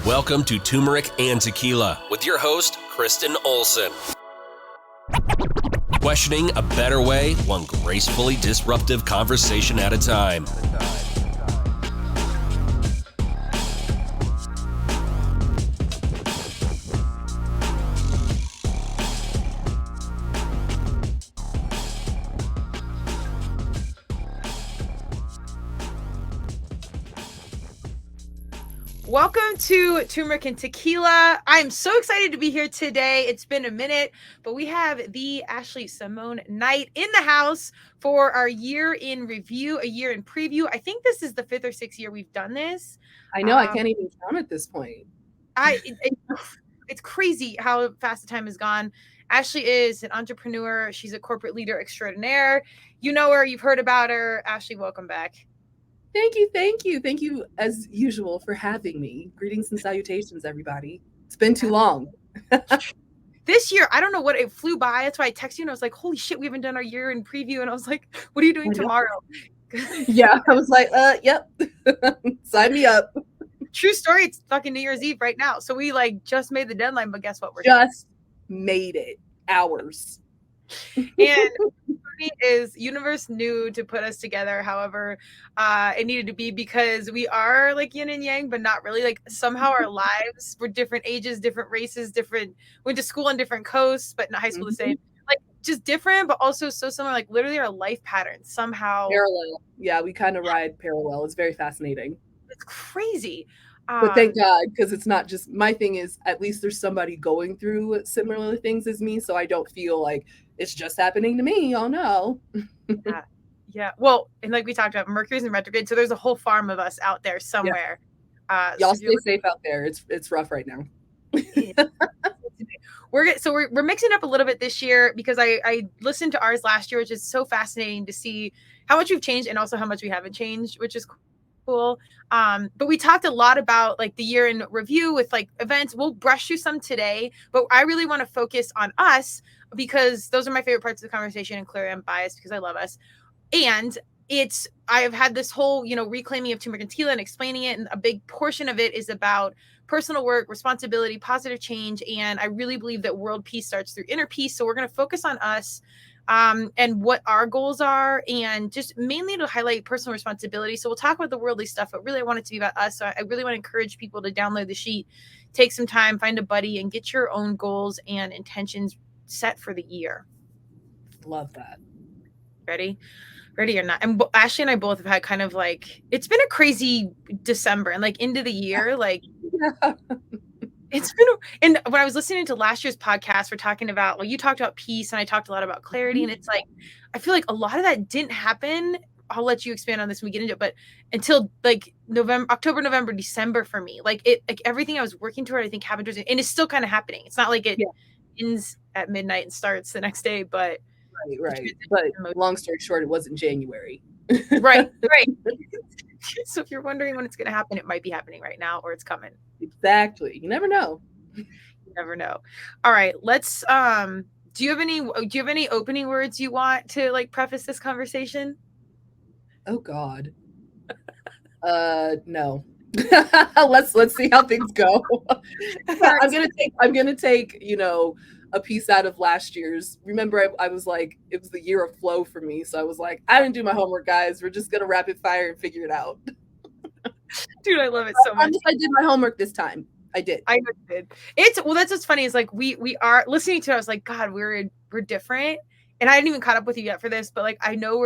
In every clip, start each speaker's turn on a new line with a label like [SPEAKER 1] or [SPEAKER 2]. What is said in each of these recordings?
[SPEAKER 1] Welcome to Turmeric and Tequila with your host, Kristen Olson. Questioning a better way, one gracefully disruptive conversation at a time.
[SPEAKER 2] Welcome to Turmeric and Tequila. I'm so excited to be here today. It's been a minute, but we have the Ashley Simone Knight in the house for our year in review, a year in preview. I think this is the 5th or 6th year we've done this.
[SPEAKER 3] I know, I can't even count at this point.
[SPEAKER 2] It's crazy how fast the time has gone. Ashley is an entrepreneur. She's a corporate leader extraordinaire. You know her, you've heard about her. Ashley, welcome back.
[SPEAKER 3] Thank you. Thank you, as usual, for having me. Greetings and salutations, everybody. It's been too long.
[SPEAKER 2] This year, I don't know what, it flew by. That's why I texted you and I was like, holy shit, we haven't done our year in preview. And I was like, what are you doing tomorrow?
[SPEAKER 3] Yeah, I was like, yep. Sign me up.
[SPEAKER 2] True story. It's fucking New Year's Eve right now. So we just made the deadline, but guess what? We're
[SPEAKER 3] just made it. Hours.
[SPEAKER 2] And is universe knew to put us together however it needed to be, because we are like yin and yang, but not really. Like somehow our lives were different ages, different races, different, went to school on different coasts, but not high school the same, like just different, but also so similar. Like literally our life patterns somehow
[SPEAKER 3] parallel. Yeah, we kind of ride parallel. It's very fascinating.
[SPEAKER 2] It's crazy.
[SPEAKER 3] But thank God, because it's not just my thing. Is at least there's somebody going through similar things as me, so I don't feel like it's just happening to me. Oh no.
[SPEAKER 2] Yeah. Well, and like we talked about, Mercury's in retrograde, so there's a whole farm of us out there somewhere.
[SPEAKER 3] Yeah. Y'all stay safe out there. It's rough right now.
[SPEAKER 2] We're mixing up a little bit this year because I listened to ours last year, which is so fascinating to see how much we've changed and also how much we haven't changed, which is cool. But we talked a lot about like the year in review with like events. We'll brush through some today, but I really want to focus on us because those are my favorite parts of the conversation. And clearly I'm biased because I love us. And I have had this whole, reclaiming of turmeric and tequila and explaining it. And a big portion of it is about personal work, responsibility, positive change. And I really believe that world peace starts through inner peace. So we're going to focus on us and what our goals are, and just mainly to highlight personal responsibility. So we'll talk about the worldly stuff, but really I want it to be about us. So I really want to encourage people to download the sheet, take some time, find a buddy, and get your own goals and intentions set for the year.
[SPEAKER 3] Love that.
[SPEAKER 2] Ready or not? And Ashley and I both have had kind of like, it's been a crazy December and like into the year, like it's been, and when I was listening to last year's podcast, we're talking about, well, you talked about peace and I talked a lot about clarity. And it's like, I feel like a lot of that didn't happen. I'll let you expand on this when we get into it, but until like October, November, December for me, like everything I was working toward, I think happened towards it, and it's still kind of happening. It's not like it ends at midnight and starts the next day, but
[SPEAKER 3] right. But long story short, it wasn't January.
[SPEAKER 2] Right. So if you're wondering when it's going to happen, it might be happening right now, or it's coming.
[SPEAKER 3] Exactly. You never know.
[SPEAKER 2] All right. Let's, do you have any opening words you want to like preface this conversation?
[SPEAKER 3] Oh God. No. let's see how things go. I'm gonna take a piece out of last year's. Remember, I was like, it was the year of flow for me. So I was like, I didn't do my homework, guys. We're just gonna rapid fire and figure it out.
[SPEAKER 2] Dude, I love it so much.
[SPEAKER 3] I did my homework this time. I did.
[SPEAKER 2] That's what's funny is like we are listening to it. I was like, God, we're different. And I hadn't even caught up with you yet for this, but like I know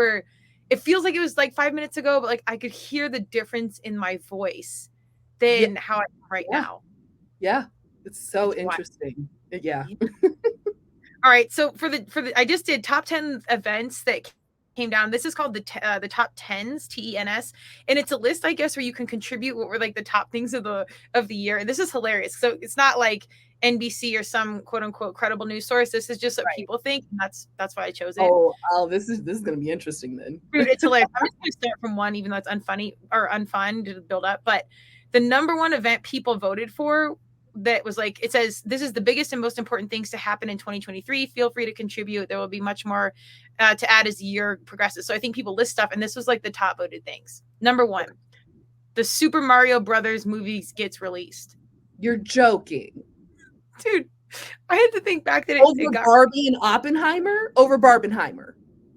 [SPEAKER 2] it feels like it was like 5 minutes ago, but like I could hear the difference in my voice than how I am right now.
[SPEAKER 3] Yeah. It's so interesting. Yeah.
[SPEAKER 2] All right. So for the I just did top 10 events that came down. This is called the top 10s, TENS, and it's a list, I guess, where you can contribute what were like the top things of the year. And this is hilarious. So it's not like NBC or some quote unquote credible news source. This is just what people think, and that's why I chose it.
[SPEAKER 3] Oh, this is going to be interesting then.
[SPEAKER 2] Dude, it's hilarious. I'm just going to start from one, even though it's unfunny or unfun to build up. But the number one event people voted for that was like, it says, this is the biggest and most important things to happen in 2023. Feel free to contribute. There will be much more to add as the year progresses. So I think people list stuff, and this was like the top voted things. Number one, the Super Mario Brothers movies gets released.
[SPEAKER 3] You're joking.
[SPEAKER 2] Dude, I had to think back that
[SPEAKER 3] Over
[SPEAKER 2] it got.
[SPEAKER 3] Barbie and Oppenheimer? Over Barbenheimer.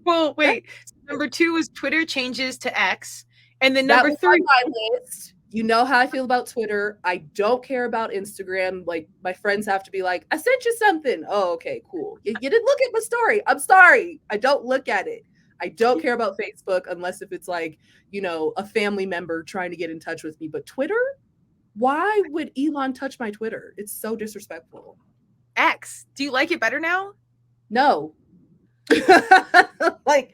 [SPEAKER 2] Well, wait. Number 2 was Twitter changes to X. And then
[SPEAKER 3] That
[SPEAKER 2] number
[SPEAKER 3] was
[SPEAKER 2] 3.
[SPEAKER 3] on my list. You know how I feel about Twitter. I don't care about Instagram. Like, my friends have to be like, I sent you something. Oh, okay, cool. You didn't look at my story. I'm sorry. I don't look at it. I don't care about Facebook unless if it's like, a family member trying to get in touch with me. But Twitter? Why would Elon touch my Twitter? It's so disrespectful.
[SPEAKER 2] X. Do you like it better now?
[SPEAKER 3] No. I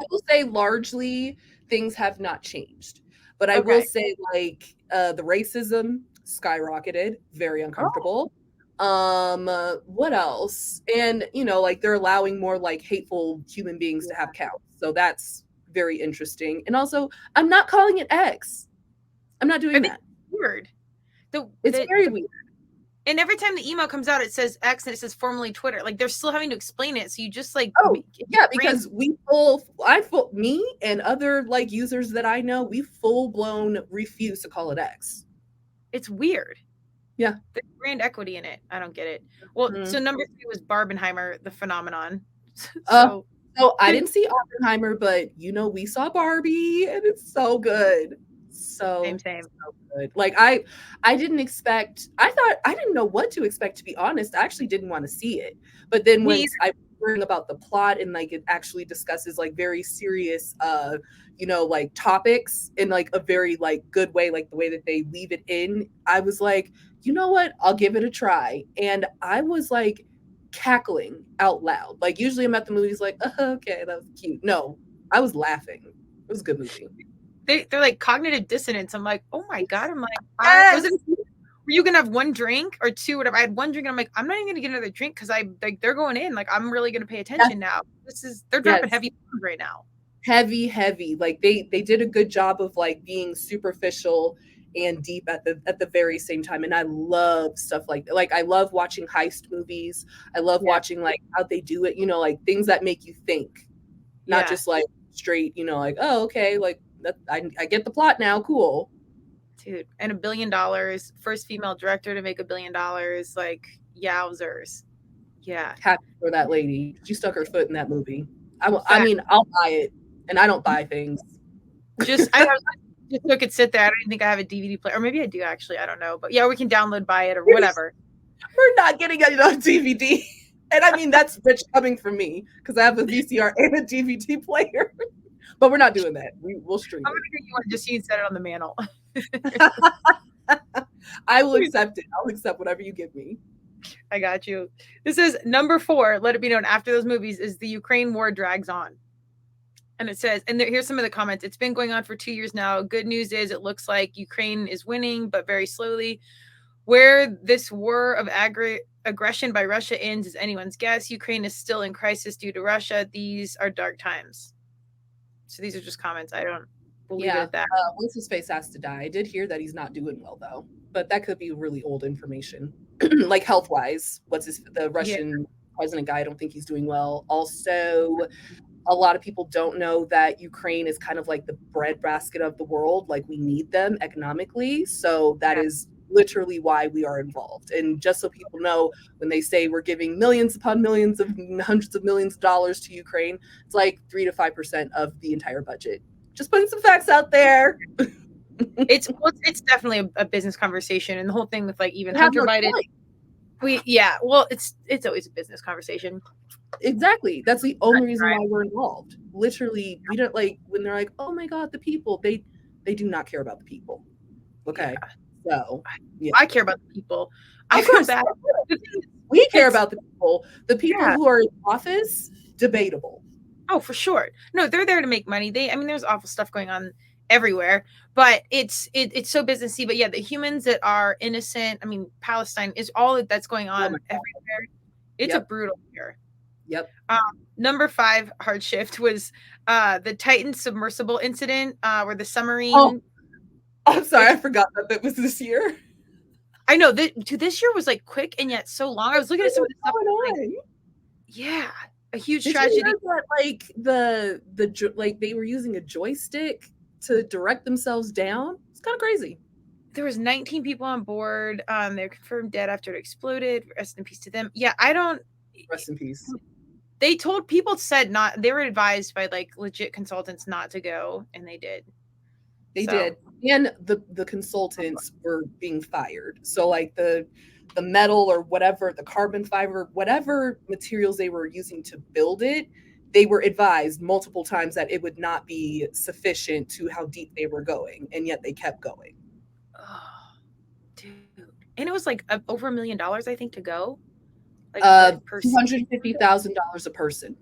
[SPEAKER 3] will say largely things have not changed, but I will say the racism skyrocketed, very uncomfortable. What else? And they're allowing more hateful human beings to have accounts, so that's very interesting. And also, I'm not calling it X. I'm not doing that.
[SPEAKER 2] Weird.
[SPEAKER 3] It's very weird.
[SPEAKER 2] And every time the email comes out, it says X and it says formerly Twitter. Like, they're still having to explain it. So you just
[SPEAKER 3] because me and other users that I know, we full blown refuse to call it X.
[SPEAKER 2] It's weird.
[SPEAKER 3] Yeah.
[SPEAKER 2] There's brand equity in it. I don't get it. Well, so number 3 was Barbenheimer, the phenomenon.
[SPEAKER 3] So I didn't see Oppenheimer, but we saw Barbie and it's so good. Same. So good. I didn't expect, I didn't know what to expect, to be honest. I actually didn't want to see it. But then when I was hearing about the plot and it actually discusses very serious topics in a very good way, the way that they leave it in, I was like, you know what? I'll give it a try. And I was cackling out loud. Usually I'm at the movies oh, okay, that was cute. No, I was laughing. It was a good movie.
[SPEAKER 2] They're cognitive dissonance. I'm like, oh my God. I'm like,
[SPEAKER 3] yes!
[SPEAKER 2] were you gonna have 1 drink or 2, whatever? I had 1 drink and I'm like, I'm not even gonna get another drink because they're going in. I'm really gonna pay attention now. They're dropping heavy right now.
[SPEAKER 3] Heavy. They did a good job of being superficial and deep at the very same time. And I love stuff like that. I love watching heist movies. I love watching how they do it, things that make you think, not just straight, oh, okay, I get the plot now. Cool.
[SPEAKER 2] Dude, and $1 billion, first female director to make $1 billion. Yowzers. Yeah.
[SPEAKER 3] Happy for that lady. She stuck her foot in that movie. I mean, I'll buy it, and I don't buy things.
[SPEAKER 2] I just so it could sit there. I don't even think I have a DVD player, or maybe I do actually. I don't know, but yeah, we can download, buy it, or whatever.
[SPEAKER 3] We're not getting it on DVD, and I mean that's rich coming from me because I have a VCR and a DVD player. But we're not doing that. We'll stream.
[SPEAKER 2] I'm gonna get you one just so you can set it on the mantle.
[SPEAKER 3] I will accept it. I'll accept whatever you give me.
[SPEAKER 2] I got you. This is number 4. Let it be known after those movies is the Ukraine war drags on. And it says, and here's some of the comments. It's been going on for 2 years now. Good news is it looks like Ukraine is winning, but very slowly. Where this war of aggression by Russia ends is anyone's guess. Ukraine is still in crisis due to Russia. These are dark times. So these are just comments. I don't believe it at that.
[SPEAKER 3] What's his face has to die. I did hear that he's not doing well though, but that could be really old information. Health wise, the Russian president guy? I don't think he's doing well. Also, a lot of people don't know that Ukraine is kind of the breadbasket of the world. We need them economically, so that is literally why we are involved. And just so people know, when they say we're giving millions upon millions of hundreds of millions of dollars to Ukraine, it's 3 to 5% of the entire budget. Just putting some facts out there.
[SPEAKER 2] It's definitely a business conversation, and the whole thing with even Hunter Biden. It's always a business conversation.
[SPEAKER 3] Exactly. That's the only reason why we're involved. Literally, we don't when they're oh my God, the people. They do not care about the people. Okay. Yeah. So
[SPEAKER 2] I care about the people. I feel bad.
[SPEAKER 3] We care about the people. The people who are in office, debatable.
[SPEAKER 2] Oh, for sure. No, they're there to make money. There's awful stuff going on everywhere, but it's so businessy. But the humans that are innocent. Palestine is all that's going on everywhere. It's a brutal year.
[SPEAKER 3] Yep.
[SPEAKER 2] Number 5 hard shift was the Titan submersible incident where the submarine.
[SPEAKER 3] Oh, I'm sorry, I forgot that was this year.
[SPEAKER 2] I know this year was quick and yet so long. I was looking at some of the stuff. A huge tragedy.
[SPEAKER 3] That, they were using a joystick to direct themselves down. It's kind of crazy.
[SPEAKER 2] there was 19 people on board. They're confirmed dead after it exploded. Rest in peace to them. Yeah, I don't.
[SPEAKER 3] Rest in peace.
[SPEAKER 2] They told people said not. They were advised by like legit consultants not to go, and they did.
[SPEAKER 3] They did, and the consultants were being fired. So like the metal or whatever, the carbon fiber, whatever materials they were using to build it, they were advised multiple times that it would not be sufficient to how deep they were going, and yet they kept going.
[SPEAKER 2] Oh, dude. And it was like over $1 million, I think, to go. Like
[SPEAKER 3] $250,000 a person.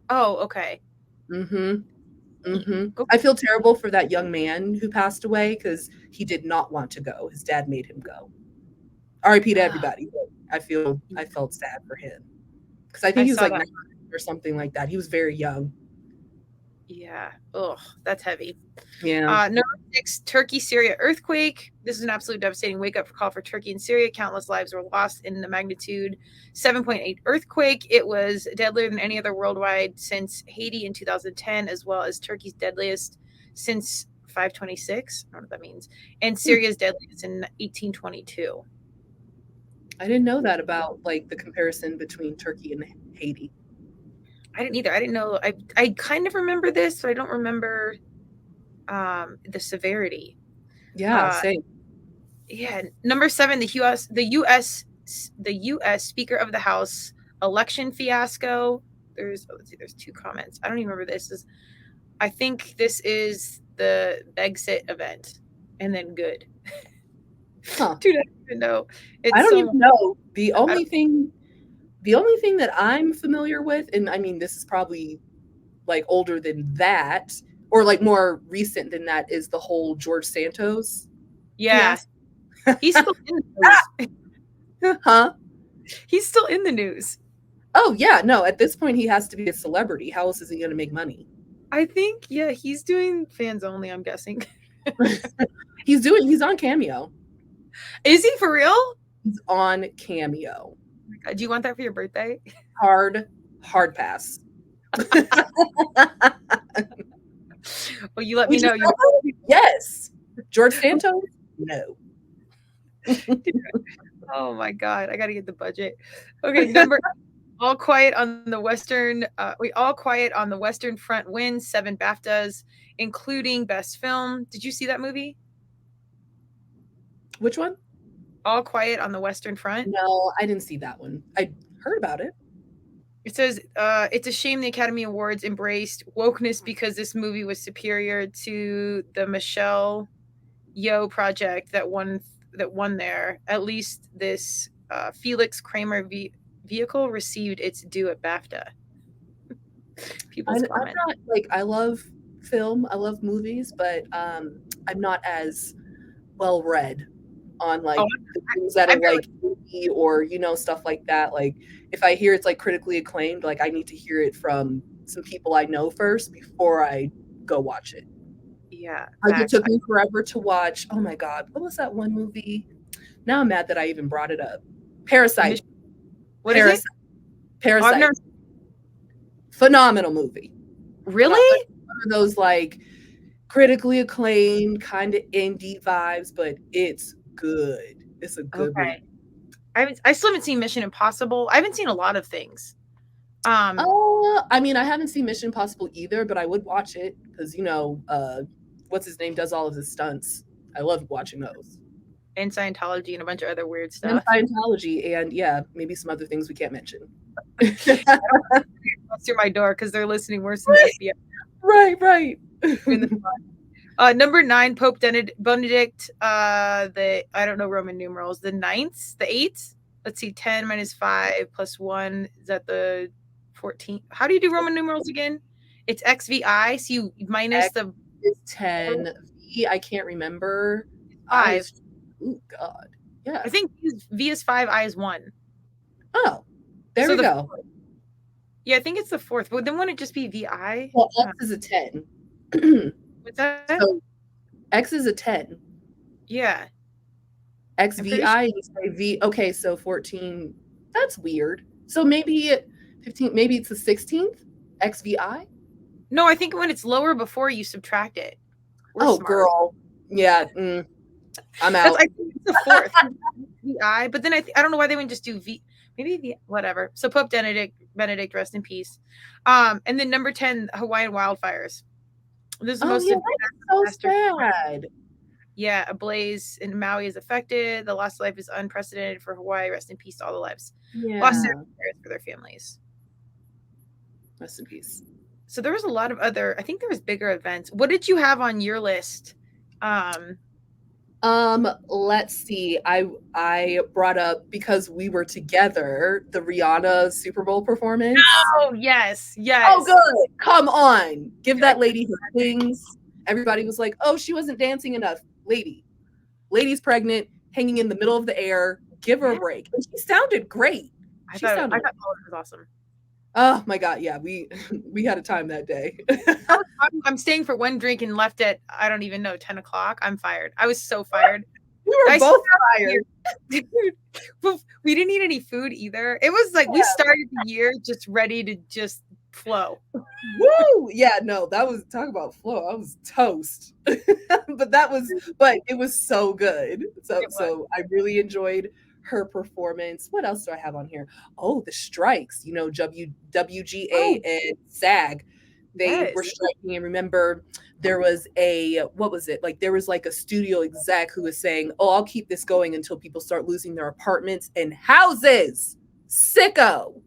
[SPEAKER 2] Oh, okay.
[SPEAKER 3] I feel terrible for that young man who passed away because he did not want to go. His dad made him go. R.I.P. to everybody. But I felt sad for him because I think he was like 9 or something like that. He was very young.
[SPEAKER 2] Yeah. Ugh, that's heavy.
[SPEAKER 3] Yeah.
[SPEAKER 2] Number 6, Turkey, Syria earthquake. This is an absolute devastating wake-up call for Turkey and Syria. Countless lives were lost in the magnitude 7.8 earthquake. It was deadlier than any other worldwide since Haiti in 2010, as well as Turkey's deadliest since 526. I don't know what that means. And Syria's deadliest in 1822.
[SPEAKER 3] I didn't know that about like the comparison between Turkey and Haiti.
[SPEAKER 2] I didn't either. I didn't know. I kind of remember this, but I don't remember the severity.
[SPEAKER 3] Yeah, same.
[SPEAKER 2] Yeah. Number 7, the U.S. Speaker of the House election fiasco. Let's see, there's 2 comments. I don't even remember this. I think this is the Brexit event, and then good.
[SPEAKER 3] Huh.
[SPEAKER 2] Dude, I don't even know.
[SPEAKER 3] I don't even know. The only thing that I'm familiar with, and I mean, this is probably like older than that, or like more recent than that, is the whole George Santos.
[SPEAKER 2] Yeah. He's still in the news.
[SPEAKER 3] Huh?
[SPEAKER 2] He's still in the news.
[SPEAKER 3] Oh, yeah. No, at this point, he has to be a celebrity. How else is he going to make money?
[SPEAKER 2] I think, yeah, he's doing fans only, I'm guessing.
[SPEAKER 3] He's on Cameo.
[SPEAKER 2] Is he for real?
[SPEAKER 3] He's on Cameo.
[SPEAKER 2] Do you want that for your birthday?
[SPEAKER 3] Hard pass.
[SPEAKER 2] Well, you let me know.
[SPEAKER 3] Yes. George Santos? No.
[SPEAKER 2] Oh my God. I got to get the budget. Okay. Number All Quiet on the Western. All Quiet on the Western Front wins 7 BAFTAs, including Best Film. Did you see that movie?
[SPEAKER 3] Which one?
[SPEAKER 2] All Quiet on the Western Front.
[SPEAKER 3] No, I didn't see that one. I heard about it.
[SPEAKER 2] It says, it's a shame the Academy Awards embraced wokeness because this movie was superior to the Michelle Yeoh project that won there. At least this Felix Kramer vehicle received its due at BAFTA. People's comment.
[SPEAKER 3] I'm not, like, I love film, I love movies, but I'm not as well read on like the things that are like indie or stuff like that. Like if I hear it's like critically acclaimed, like I need to hear it from some people I know first before I go watch it.
[SPEAKER 2] Yeah,
[SPEAKER 3] it took me forever to watch. Oh my God, what was that one movie? Now I'm mad that I even brought it up. Parasite.
[SPEAKER 2] What is it?
[SPEAKER 3] Parasite. Phenomenal movie.
[SPEAKER 2] Really?
[SPEAKER 3] One of those like critically acclaimed kind of indie vibes, but it's good. It's a good movie.
[SPEAKER 2] I still haven't seen Mission Impossible. I haven't seen a lot of things.
[SPEAKER 3] I mean, I haven't seen Mission Impossible either, but I would watch it because what's his name does all of his stunts. I love watching those.
[SPEAKER 2] And Scientology and a bunch of other weird stuff.
[SPEAKER 3] And Scientology and yeah, maybe some other things we can't mention.
[SPEAKER 2] Through my door because they're listening worse than the
[SPEAKER 3] FBI. Right.
[SPEAKER 2] Number 9, Pope Benedict. I don't know Roman numerals. The 9th, the 8th. Let's see, 10 minus 5 plus 1 is that the 14. How do you do Roman numerals again? It's XVI. So you minus
[SPEAKER 3] X is 10. V, I can't remember.
[SPEAKER 2] 5.
[SPEAKER 3] Oh God. Yeah.
[SPEAKER 2] I think V is 5. I is 1.
[SPEAKER 3] Oh, there we go.
[SPEAKER 2] 4th. Yeah, I think it's the 4th. But then wouldn't it just be VI?
[SPEAKER 3] Well, X is a 10.
[SPEAKER 2] What's that?
[SPEAKER 3] So X is a 10.
[SPEAKER 2] Yeah.
[SPEAKER 3] XVI, you say V. Okay, so 14. That's weird. So maybe 15. Maybe it's the 16th. XVI.
[SPEAKER 2] No, I think when it's lower before you subtract it.
[SPEAKER 3] We're smart. Girl. Yeah. I'm out.
[SPEAKER 2] I think it's the fourth. VI, but then I don't know why they wouldn't just do whatever. So Pope Benedict, rest in peace. And then number 10, Hawaiian wildfires. This is the most
[SPEAKER 3] that's so sad.
[SPEAKER 2] Yeah, a blaze in Maui is affected. The loss of life is unprecedented for Hawaii. Rest in peace to all the lives lost for their families.
[SPEAKER 3] Rest in peace.
[SPEAKER 2] So there was a lot of other, I think there was bigger events. What did you have on your list?
[SPEAKER 3] Let's see. I brought up, because we were together, the Rihanna Super Bowl performance.
[SPEAKER 2] Oh, yes.
[SPEAKER 3] Oh, good. Come on. Give that lady her things. Everybody was like, oh, she wasn't dancing enough. Lady's pregnant, hanging in the middle of the air. Give her a break. And she sounded great.
[SPEAKER 2] I thought it was awesome.
[SPEAKER 3] Oh my God. Yeah, we had a time that day.
[SPEAKER 2] I'm staying for one drink and left at, I don't even know, 10 o'clock. I'm fired. I was so fired.
[SPEAKER 3] We were both fired.
[SPEAKER 2] We didn't eat any food either. It was like we started the year just ready to just flow.
[SPEAKER 3] Woo! Yeah, no, that was, talk about flow. I was toast. but it was so good. So I really enjoyed her performance. What else do I have on here? Oh, the strikes, WGA and SAG. They were striking. And remember, there was there was like a studio exec who was saying, oh, I'll keep this going until people start losing their apartments and houses. Sicko.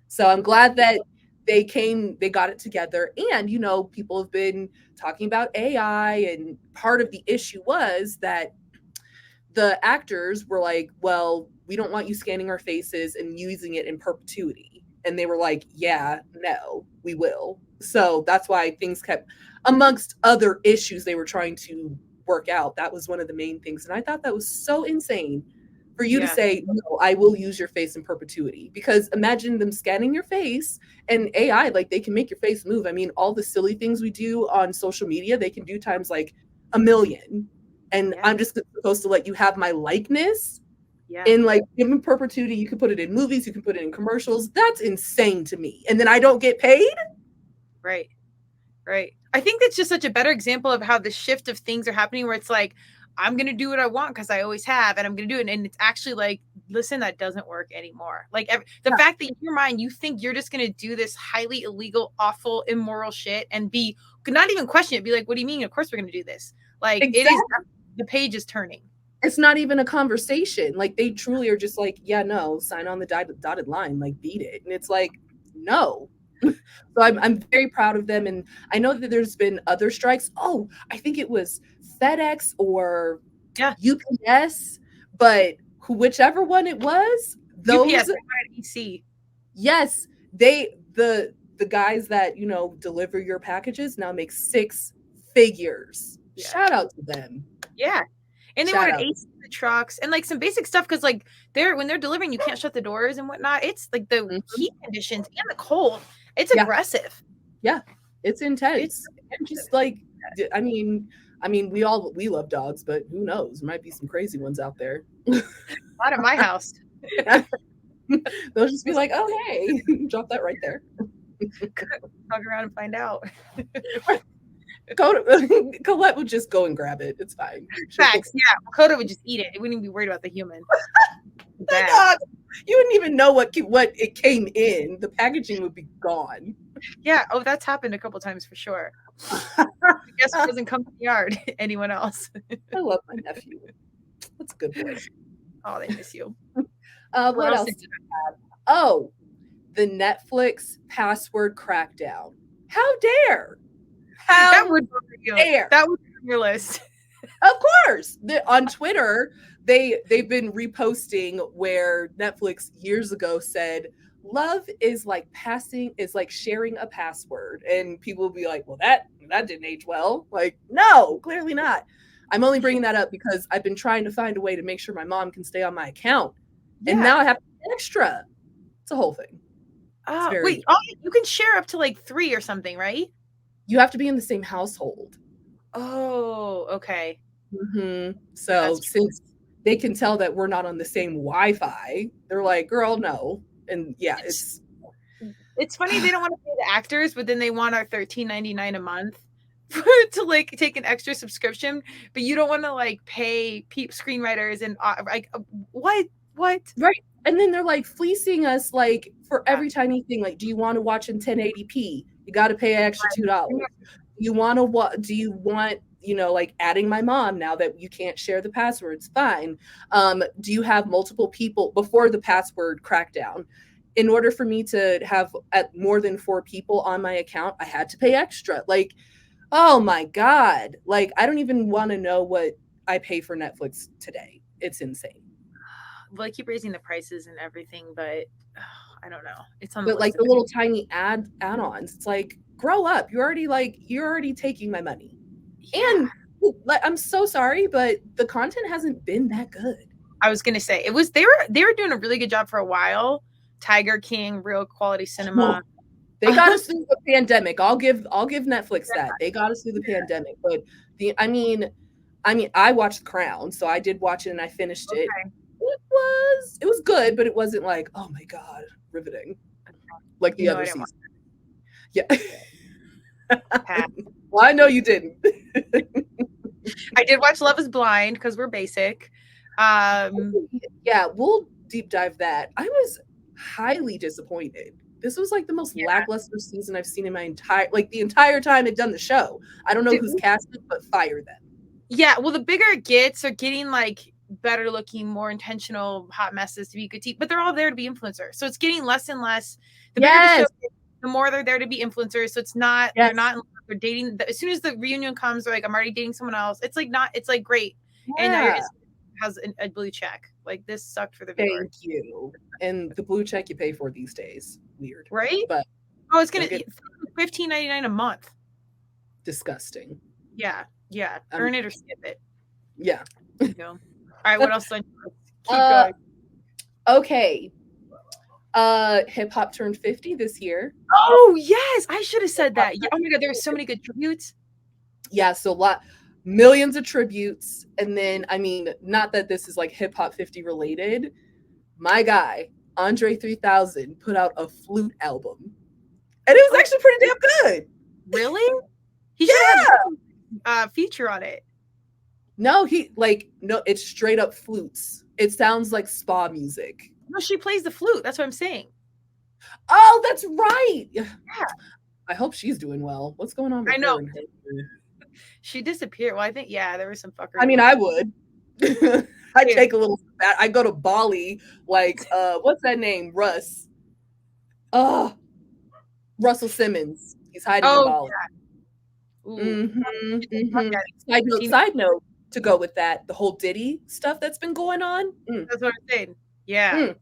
[SPEAKER 3] So I'm glad that they got it together. And, people have been talking about AI, and part of the issue was that the actors were like, well, we don't want you scanning our faces and using it in perpetuity. And they were like, yeah, no, we will. So that's why things kept, amongst other issues they were trying to work out, that was one of the main things. And I thought that was so insane for you to say, no, I will use your face in perpetuity. Because imagine them scanning your face and AI, like they can make your face move. I mean, all the silly things we do on social media, they can do times like 1 million. And I'm just supposed to let you have my likeness in like given perpetuity. You can put it in movies, you can put it in commercials. That's insane to me. And then I don't get paid.
[SPEAKER 2] Right. I think that's just such a better example of how the shift of things are happening, where it's like, I'm going to do what I want because I always have, and I'm going to do it. And it's actually like, listen, that doesn't work anymore. Like the fact that in your mind, you think you're just going to do this highly illegal, awful, immoral shit and not even question it. Be like, what do you mean? Of course we're going to do this. Like It is, the page is turning.
[SPEAKER 3] It's not even a conversation. Like they truly are just like, yeah, no, sign on the dotted line, like beat it. And it's like, no. So I'm very proud of them. And I know that there's been other strikes. Oh, I think it was FedEx or UPS, but whichever one it was, those
[SPEAKER 2] UPS, EC.
[SPEAKER 3] Yes, the guys that deliver your packages now make 6 figures. Shout out to them.
[SPEAKER 2] Yeah. And they wanted AC in the trucks and like some basic stuff, because like when they're delivering, you can't shut the doors and whatnot. It's like the heat conditions and the cold. It's aggressive.
[SPEAKER 3] Yeah, it's intense. And just like, I mean, we love dogs, but who knows? There might be some crazy ones out there.
[SPEAKER 2] Not at my house.
[SPEAKER 3] They'll just be like, oh, hey, drop that right there.
[SPEAKER 2] Talk around and find out.
[SPEAKER 3] Colette would just go and grab it. It's fine.
[SPEAKER 2] Facts. Yeah. Coda would just eat it. It wouldn't even be worried about the human.
[SPEAKER 3] You wouldn't even know what it came in. The packaging would be gone.
[SPEAKER 2] Yeah. Oh, that's happened a couple times for sure. I guess it doesn't come to the yard. Anyone else?
[SPEAKER 3] I love my nephew. That's a good boy.
[SPEAKER 2] Oh, they miss you.
[SPEAKER 3] What else did I have? Oh, the Netflix password crackdown. How dare?
[SPEAKER 2] That would be on your list.
[SPEAKER 3] Of course. On Twitter, they've been reposting where Netflix years ago said, love is like sharing a password. And people will be like, well, that didn't age well. Like, no, clearly not. I'm only bringing that up because I've been trying to find a way to make sure my mom can stay on my account. Yeah. And now I have to pay extra. It's a whole thing.
[SPEAKER 2] Wait, you can share up to like 3 or something, right?
[SPEAKER 3] You have to be in the same household.
[SPEAKER 2] Oh, okay.
[SPEAKER 3] Mm-hmm. So since they can tell that we're not on the same Wi-Fi, they're like, girl, no. And yeah, it's
[SPEAKER 2] funny they don't want to pay the actors, but then they want our $13.99 a month to like take an extra subscription, but you don't want to like pay screenwriters and like what?
[SPEAKER 3] Right. And then they're like fleecing us like for every tiny thing. Like, do you want to watch in 1080p? You got to pay an extra $2. Do you want like adding my mom now that you can't share the passwords? Fine. Do you have multiple people before the password crackdown? In order for me to have at more than 4 people on my account, I had to pay extra. Like, oh my God. Like, I don't even want to know what I pay for Netflix today. It's insane.
[SPEAKER 2] Well, I keep raising the prices and everything, but I don't know. It's on
[SPEAKER 3] but like the little tiny add-ons. It's like, grow up. You're already taking my money. Yeah. And like, I'm so sorry, but the content hasn't been that good.
[SPEAKER 2] I was gonna say they were doing a really good job for a while. Tiger King, real quality cinema.
[SPEAKER 3] Oh, they got us through the pandemic. I'll give Netflix that. They got us through the pandemic. But I mean, I watched The Crown, so I did watch it and I finished it. It was good, but it wasn't like, oh my God, riveting. Like the other season. Yeah. Well, I know you didn't.
[SPEAKER 2] I did watch Love is Blind because we're basic.
[SPEAKER 3] Yeah, we'll deep dive that. I was highly disappointed. This was like the most lackluster season I've seen in my the entire time they've done the show. I don't know who's casted, but fire them. Yeah,
[SPEAKER 2] well, the bigger it gets, they're getting like better looking, more intentional hot messes to be good tea, but they're all there to be influencers. So it's getting less and less. The bigger the show gets, the more they're there to be influencers. So it's not, they're not, they're dating. As soon as the reunion comes, they're like, I'm already dating someone else. It's like not, it's like great. And now has a blue check. Like this sucked for the viewer.
[SPEAKER 3] Thank you. And the blue check you pay for these days. Weird.
[SPEAKER 2] Right?
[SPEAKER 3] But
[SPEAKER 2] it's going to $15.99 a month.
[SPEAKER 3] Disgusting.
[SPEAKER 2] Yeah. Earn it or skip it.
[SPEAKER 3] Yeah.
[SPEAKER 2] All right, what else do I keep going?
[SPEAKER 3] Okay. Hip hop turned 50 this year.
[SPEAKER 2] Oh yes, I should have said that. Yeah. Oh my God, there were so many good tributes.
[SPEAKER 3] Yeah, so millions of tributes. And then, not that this is like hip hop 50 related. My guy, Andre 3000, put out a flute album. And it was actually pretty damn good.
[SPEAKER 2] Really? He should have a feature on it.
[SPEAKER 3] No, it's straight up flutes. It sounds like spa music.
[SPEAKER 2] No, she plays the flute. That's what I'm saying.
[SPEAKER 3] Oh, that's right. Yeah. I hope she's doing well. What's going on with
[SPEAKER 2] her? I know. She disappeared. Well, I think, there was some fuckery.
[SPEAKER 3] I would. I'd take a little spat. I'd go to Bali, what's that name? Russell Simmons. He's hiding in Bali. Yeah. Side note, to go with that, the whole Diddy stuff that's been going on.
[SPEAKER 2] That's what I'm saying. Yeah.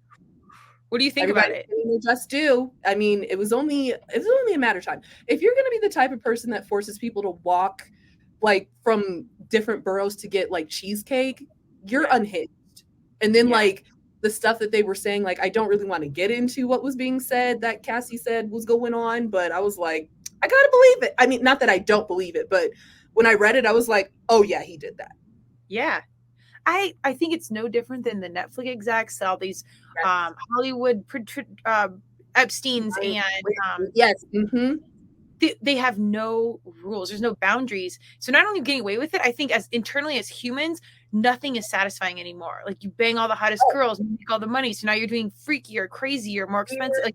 [SPEAKER 2] What do you think about it?
[SPEAKER 3] Just do. It was only a matter of time. If you're going to be the type of person that forces people to walk from different boroughs to get cheesecake, you're unhinged. And then the stuff that they were saying, I don't really want to get into what was being said that Cassie said was going on, but I was like, I gotta believe it. Not that I don't believe it, but when I read it, I was like, oh yeah, he did that.
[SPEAKER 2] Yeah. I think it's no different than the Netflix execs, all these Hollywood Epsteins and
[SPEAKER 3] yes. Mm-hmm.
[SPEAKER 2] They have no rules. There's no boundaries. So not only getting away with it, I think as internally as humans, nothing is satisfying anymore. You bang all the hottest girls, you make all the money. So now you're doing freakier, crazier, more expensive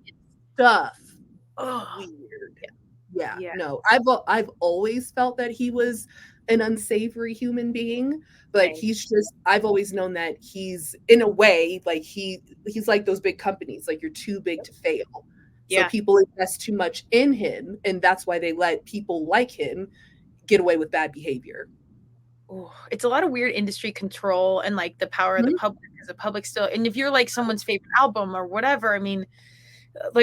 [SPEAKER 3] stuff.
[SPEAKER 2] Oh,
[SPEAKER 3] weird. Yeah. No, I've always felt that he was an unsavory human being, but I've always known that he's in a way he's like those big companies, you're too big to fail. So people invest too much in him, and that's why they let people like him get away with bad behavior.
[SPEAKER 2] Oh, it's a lot of weird industry control and the power of the public, because the public still, and if you're someone's favorite album or whatever,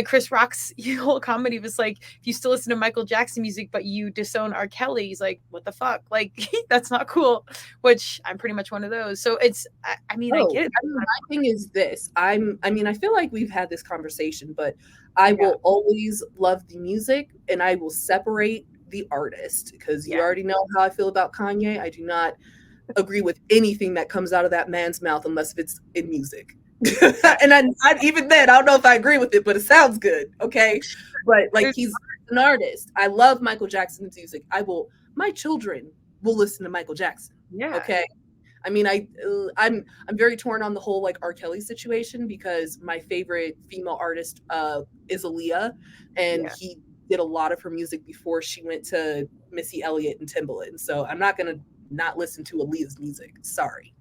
[SPEAKER 2] Chris Rock's whole comedy was if you still listen to Michael Jackson music but you disown R. Kelly, he's like, what the fuck? That's not cool, which I'm pretty much one of those. So it's I get it.
[SPEAKER 3] My thing is this. I feel like we've had this conversation, but I will always love the music and I will separate the artist, because you already know how I feel about Kanye. I do not agree with anything that comes out of that man's mouth unless it's in music. And I even then, I don't know if I agree with it, but it sounds good. Okay. But he's an artist. I love Michael Jackson's music. I will my children will listen to Michael Jackson.
[SPEAKER 2] Yeah.
[SPEAKER 3] Okay. I mean, I'm very torn on the whole like R. Kelly situation, because my favorite female artist is Aaliyah, and he did a lot of her music before she went to Missy Elliott and Timbaland. So I'm not gonna not listen to Aaliyah's music. Sorry.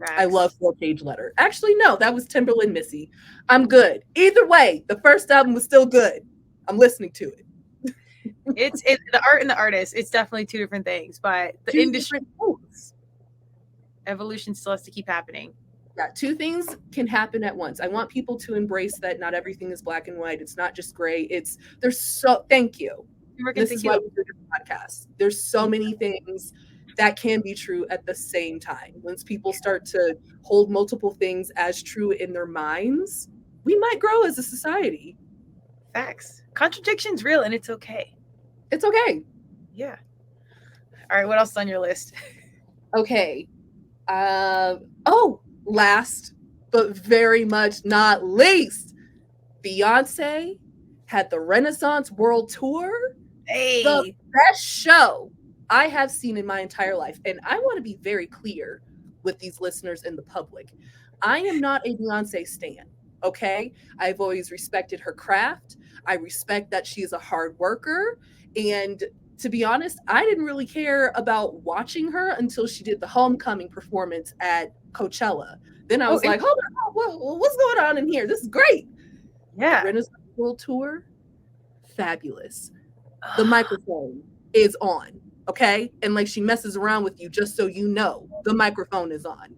[SPEAKER 3] I love 4-Page Letter. Actually, no, that was Timbaland Missy. I'm good. Either way, the first album was still good. I'm listening to it.
[SPEAKER 2] It's the art and the artist. It's definitely two different things, but the industry evolution still has to keep happening.
[SPEAKER 3] Yeah, two things can happen at once. I want people to embrace that not everything is black and white. It's not just gray. Thank you. This is why we do this podcast. There's so many things that can be true at the same time. Once people start to hold multiple things as true in their minds, we might grow as a society.
[SPEAKER 2] Facts. Contradiction's real, and it's okay.
[SPEAKER 3] It's okay.
[SPEAKER 2] Yeah. All right, what else is on your list?
[SPEAKER 3] Okay. Last but very much not least, Beyonce had the Renaissance World Tour.
[SPEAKER 2] Hey.
[SPEAKER 3] The best show I have seen in my entire life. And I want to be very clear with these listeners and the public. I am not a Beyonce stan, okay? I've always respected her craft. I respect that she's a hard worker. And to be honest, I didn't really care about watching her until she did the homecoming performance at Coachella. Then I was like, hold on, what's going on in here? This is great.
[SPEAKER 2] Yeah.
[SPEAKER 3] The Renaissance World Tour, fabulous. The microphone is on, okay? And like she messes around with you just so you know the microphone is on.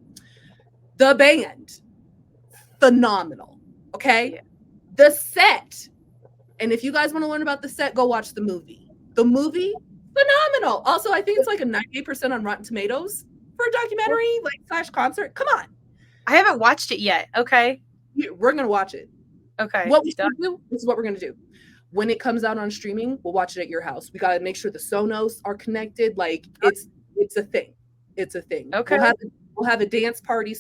[SPEAKER 3] The band, phenomenal, okay? Yeah. The set, and if you guys want to learn about the set, go watch the movie. The movie, phenomenal. Also, I think it's like a 98% on Rotten Tomatoes for a documentary, like / concert. Come on.
[SPEAKER 2] I haven't watched it yet. Okay.
[SPEAKER 3] We're going to watch it.
[SPEAKER 2] Okay.
[SPEAKER 3] What we do, this is what we're going to do. When it comes out on streaming, we'll watch it at your house. We got to make sure the Sonos are connected. Like it's a thing. It's a thing.
[SPEAKER 2] Okay.
[SPEAKER 3] We'll have a dance party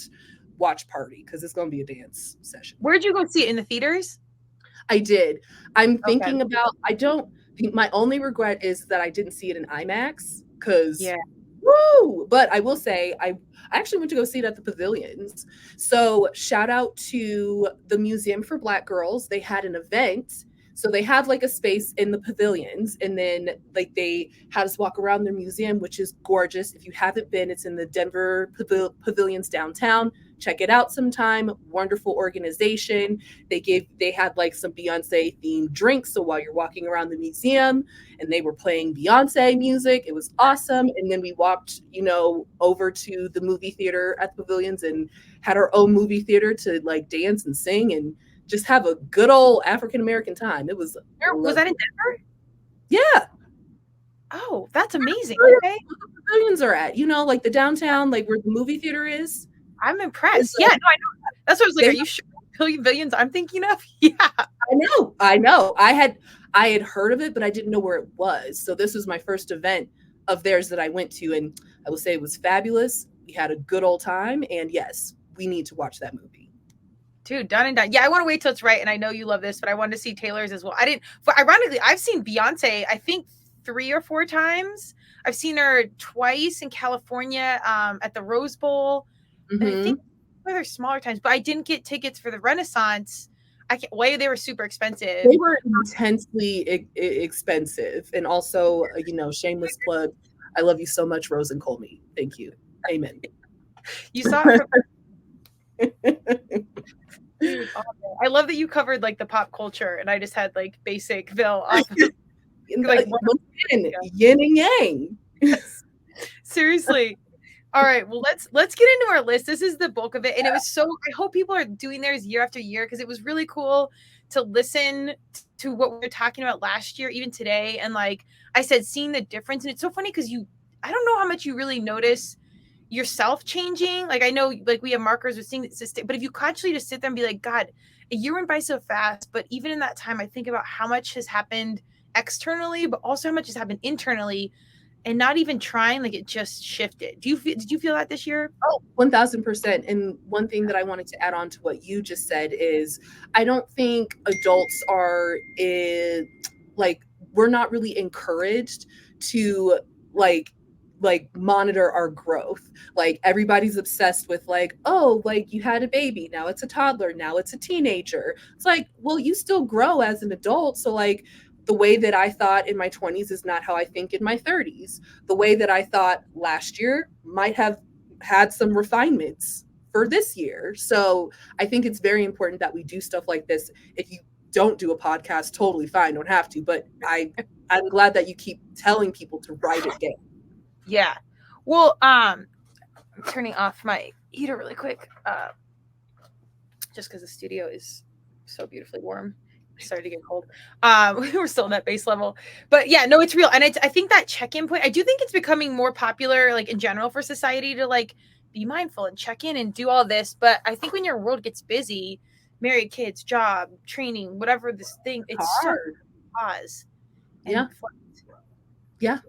[SPEAKER 3] / watch party, because it's going to be a dance session.
[SPEAKER 2] Where'd you go see it? In the theaters?
[SPEAKER 3] I did. I'm thinking about, my only regret is that I didn't see it in IMAX, because woo! But I will say I actually went to go see it at the Pavilions. So shout out to the Museum for Black Girls. They had an event. So they have like a space in the Pavilions, and then like they had us walk around their museum, which is gorgeous. If you haven't been, it's in the Denver Pavilions downtown. Check it out sometime. Wonderful organization. They had like some Beyonce themed drinks. So while you're walking around the museum, and they were playing Beyonce music, it was awesome. And then we walked, over to the movie theater at the Pavilions and had our own movie theater to like dance and sing and just have a good old African-American time. It was
[SPEAKER 2] Was that in Denver?
[SPEAKER 3] Yeah.
[SPEAKER 2] Oh, that's amazing. Okay.
[SPEAKER 3] The Pavilions are at, like the downtown, like where the movie theater is.
[SPEAKER 2] I'm impressed. Yeah, no, I know. That's what I was like. Are you sure Pavilions I'm thinking of? Yeah.
[SPEAKER 3] I know. I had heard of it, but I didn't know where it was. So this was my first event of theirs that I went to, and I will say it was fabulous. We had a good old time, and yes, we need to watch that movie.
[SPEAKER 2] Dude, done and done. Yeah, I want to wait till it's right, and I know you love this, but I wanted to see Taylor's as well. Ironically, I've seen Beyonce, I think 3 or 4 times. I've seen her twice in California at the Rose Bowl.
[SPEAKER 3] Mm-hmm.
[SPEAKER 2] And I think other smaller times, but I didn't get tickets for the Renaissance. They were super expensive.
[SPEAKER 3] They were intensely expensive. And also, shameless plug, I love you so much, Rose and Colmy. Thank you. Amen.
[SPEAKER 2] You saw her. Dude, I love that you covered like the pop culture, and I just had like basic Bill off of,
[SPEAKER 3] like yin and yang.
[SPEAKER 2] Seriously. All right, well let's get into our list. This is the bulk of it, and it was so. I hope people are doing theirs year after year, because it was really cool to listen to what we were talking about last year, even today, and like I said, seeing the difference. And it's so funny because I don't know how much you really notice yourself changing. Like I know, like we have markers with seeing, but if you actually just sit there and be like, God, a year went by so fast. But even in that time, I think about how much has happened externally, but also how much has happened internally. And not even trying, like it just shifted. Did you feel that this year?
[SPEAKER 3] Oh, 1000%. And one thing that I wanted to add on to what you just said is I don't think adults are we're not really encouraged to like monitor our growth. Like everybody's obsessed with like, oh, like you had a baby, now it's a toddler, now it's a teenager. It's like, well, you still grow as an adult. So like the way that I thought in my 20s is not how I think in my 30s. The way that I thought last year might have had some refinements for this year. So I think it's very important that we do stuff like this. If you don't do a podcast, totally fine, don't have to, but I'm glad that you keep telling people to write it down.
[SPEAKER 2] Yeah. Well, I'm turning off my heater really quick, just because the studio is so beautifully warm. It started to get cold. We're still in that base level, but yeah, no, it's real. And I think that check-in point, I do think it's becoming more popular, like in general for society to like be mindful and check in and do all this. But I think when your world gets busy, married, kids, job, training, whatever this thing, it's hard. Pause.
[SPEAKER 3] Yeah. Yeah.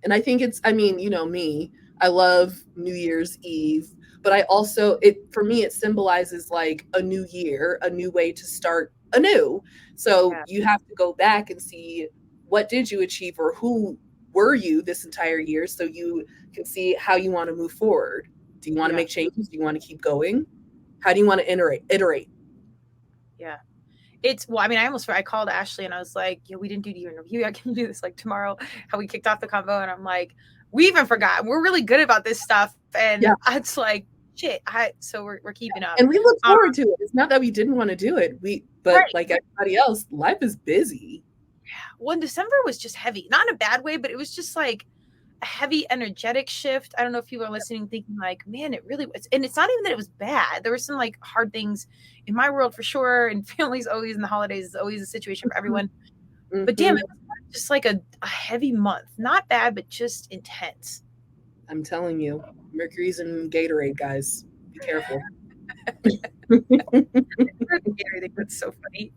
[SPEAKER 3] And I think it's, I mean, you know me, I love New Year's Eve, but I also, for me, it symbolizes like a new year, a new way to start anew. So you have to go back and see what did you achieve or who were you this entire year so you can see how you want to move forward. Do you want to make changes? Do you want to keep going? How do you want to iterate?
[SPEAKER 2] Yeah. It's, well, I mean, I called Ashley and I was like, yeah, we didn't do the interview. I can do this like tomorrow, how we kicked off the convo. And I'm like, we even forgot. We're really good about this stuff. And it's like, shit. So we're keeping up.
[SPEAKER 3] And we look forward to it. It's not that we didn't want to do it. But like everybody else, life is busy.
[SPEAKER 2] Yeah. Well, December was just heavy, not in a bad way, but it was just like a heavy energetic shift. I don't know if people are listening thinking like, man, it really was. And it's not even that it was bad. There were some like hard things in my world for sure. And families always in the holidays is always a situation for everyone. Mm-hmm. But damn, it was just like a heavy month. Not bad, but just intense.
[SPEAKER 3] I'm telling you, Mercury's in Gatorade, guys. Be careful.
[SPEAKER 2] That's so funny.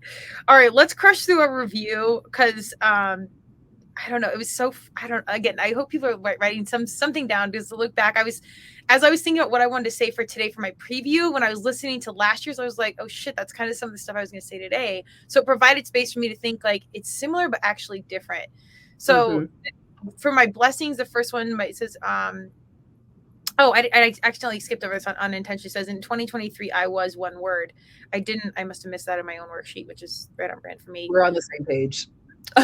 [SPEAKER 2] All right, let's crush through a review because I don't know. It was so, I hope people are writing something down because to look back, as I was thinking about what I wanted to say for today for my preview, when I was listening to last year's, I was like, oh shit, that's kind of some of the stuff I was going to say today. So it provided space for me to think like it's similar, but actually different. So for my blessings, the first one, it says, I accidentally skipped over this unintentionally. It says in 2023, I was one word. I must have missed that in my own worksheet, which is right on brand for me.
[SPEAKER 3] We're on the same page.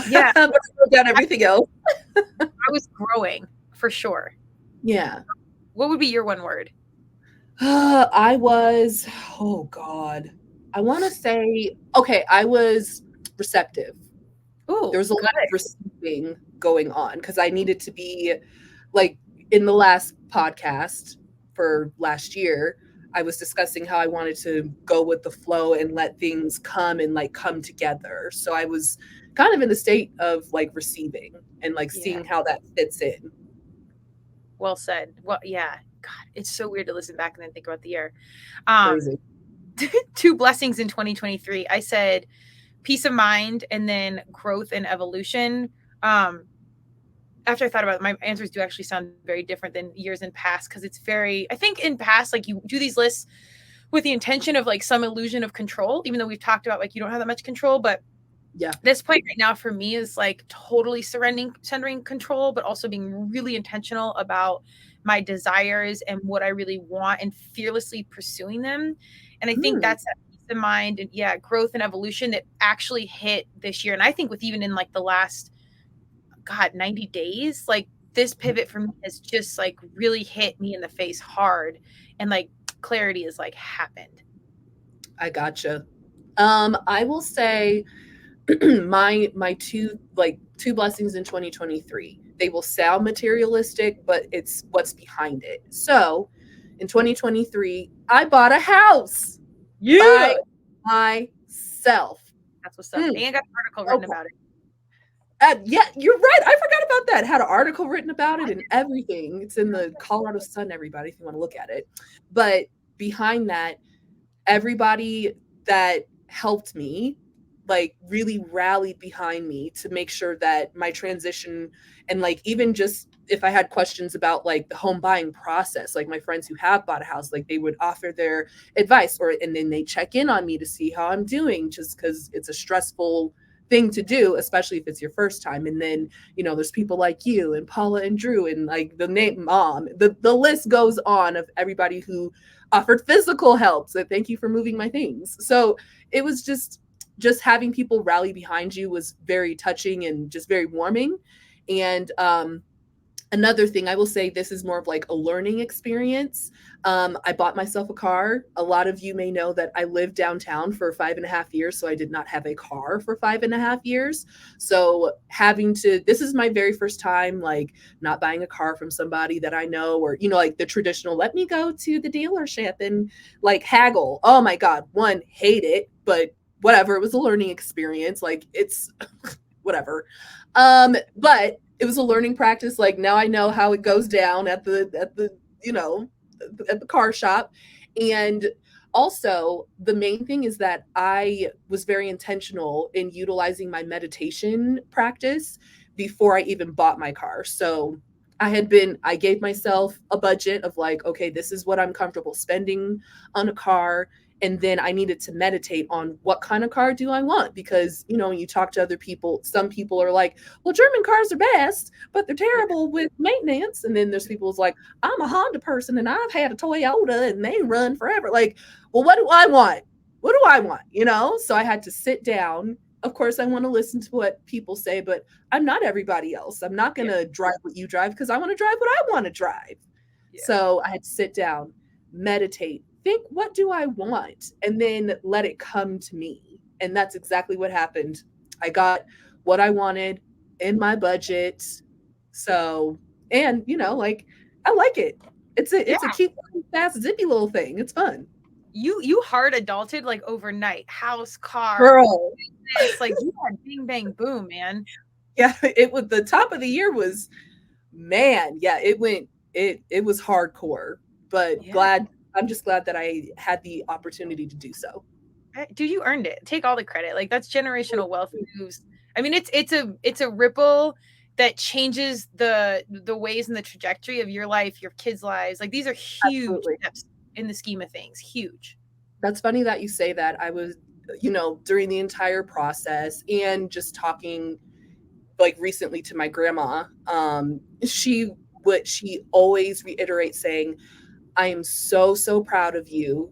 [SPEAKER 2] Yeah.
[SPEAKER 3] Let's wrote down everything else.
[SPEAKER 2] I was growing for sure.
[SPEAKER 3] Yeah.
[SPEAKER 2] What would be your one word?
[SPEAKER 3] I was, oh God. I want to say, okay, I was receptive.
[SPEAKER 2] Ooh,
[SPEAKER 3] there was a lot of receiving going on because I needed to be like in the last podcast for last year, I was discussing how I wanted to go with the flow and let things come and like come together. So I was kind of in the state of like receiving and like seeing how that fits in.
[SPEAKER 2] Well said. Well, yeah. God, it's so weird to listen back and then think about the year.
[SPEAKER 3] Crazy.
[SPEAKER 2] 2 blessings in 2023. I said peace of mind and then growth and evolution. After I thought about it, my answers do actually sound very different than years in past because it's very, I think in past, like you do these lists with the intention of like some illusion of control, even though we've talked about like you don't have that much control. But this point right now for me is like totally surrendering control, but also being really intentional about my desires and what I really want and fearlessly pursuing them. And I think that's that peace of mind and growth and evolution that actually hit this year. And I think with even in like the last 90 days, like this pivot for me has just like really hit me in the face hard and like clarity is like happened.
[SPEAKER 3] I gotcha. I will say my two blessings in 2023, they will sound materialistic, but it's what's behind it. So in 2023, I bought a house by myself.
[SPEAKER 2] That's what's up. And I got an article written about it.
[SPEAKER 3] Yeah, you're right. I forgot about that. Had an article written about it and everything. It's in the Colorado Sun, everybody, if you want to look at it. But behind that, everybody that helped me, like really rallied behind me to make sure that my transition and like even just if I had questions about like the home buying process, like my friends who have bought a house, like they would offer their advice and then they check in on me to see how I'm doing just because it's a stressful thing to do, especially if it's your first time. And then, there's people like you and Paula and Drew and like the name mom, the list goes on of everybody who offered physical help. So thank you for moving my things. So it was just having people rally behind you was very touching and just very warming. And another thing I will say, this is more of like a learning experience. I bought myself a car. A lot of you may know that I lived downtown for 5.5 years, so I did not have a car for 5.5 years. So this is my very first time, like not buying a car from somebody that I know, or, like the traditional, let me go to the dealership and like haggle. Oh my God, one, hate it, but whatever. It was a learning experience. Like it's whatever. But it was a learning practice. Like now I know how it goes down at the at the car shop. And also the main thing is that I was very intentional in utilizing my meditation practice before I even bought my car. So I gave myself a budget of like, okay, this is what I'm comfortable spending on a car. And then I needed to meditate on what kind of car do I want? Because, when you talk to other people, some people are like, well, German cars are best, but they're terrible with maintenance. And then there's people who's like, I'm a Honda person and I've had a Toyota and they run forever. Like, well, what do I want? What do I want? So I had to sit down. Of course, I want to listen to what people say, but I'm not everybody else. I'm not going to drive what you drive because I want to drive what I want to drive. Yeah. So I had to sit down, meditate, think, what do I want? And then let it come to me. And that's exactly what happened. I got what I wanted in my budget. So, and like, I like it. It's a cute, fast, zippy little thing. It's fun.
[SPEAKER 2] You hard adulted like overnight. House, car,
[SPEAKER 3] girl.
[SPEAKER 2] Business, like you had bing, bang, boom, man.
[SPEAKER 3] Yeah, it was the top of the year was, man. Yeah, it was hardcore, but I'm just glad that I had the opportunity to do so.
[SPEAKER 2] Dude, you earned it. Take all the credit. Like that's generational wealth moves. I mean, it's a ripple that changes the ways and the trajectory of your life, your kids' lives. Like these are huge steps in the scheme of things. Huge.
[SPEAKER 3] That's funny that you say that. I was, during the entire process and just talking like recently to my grandma, she always reiterates saying, I am so, so proud of you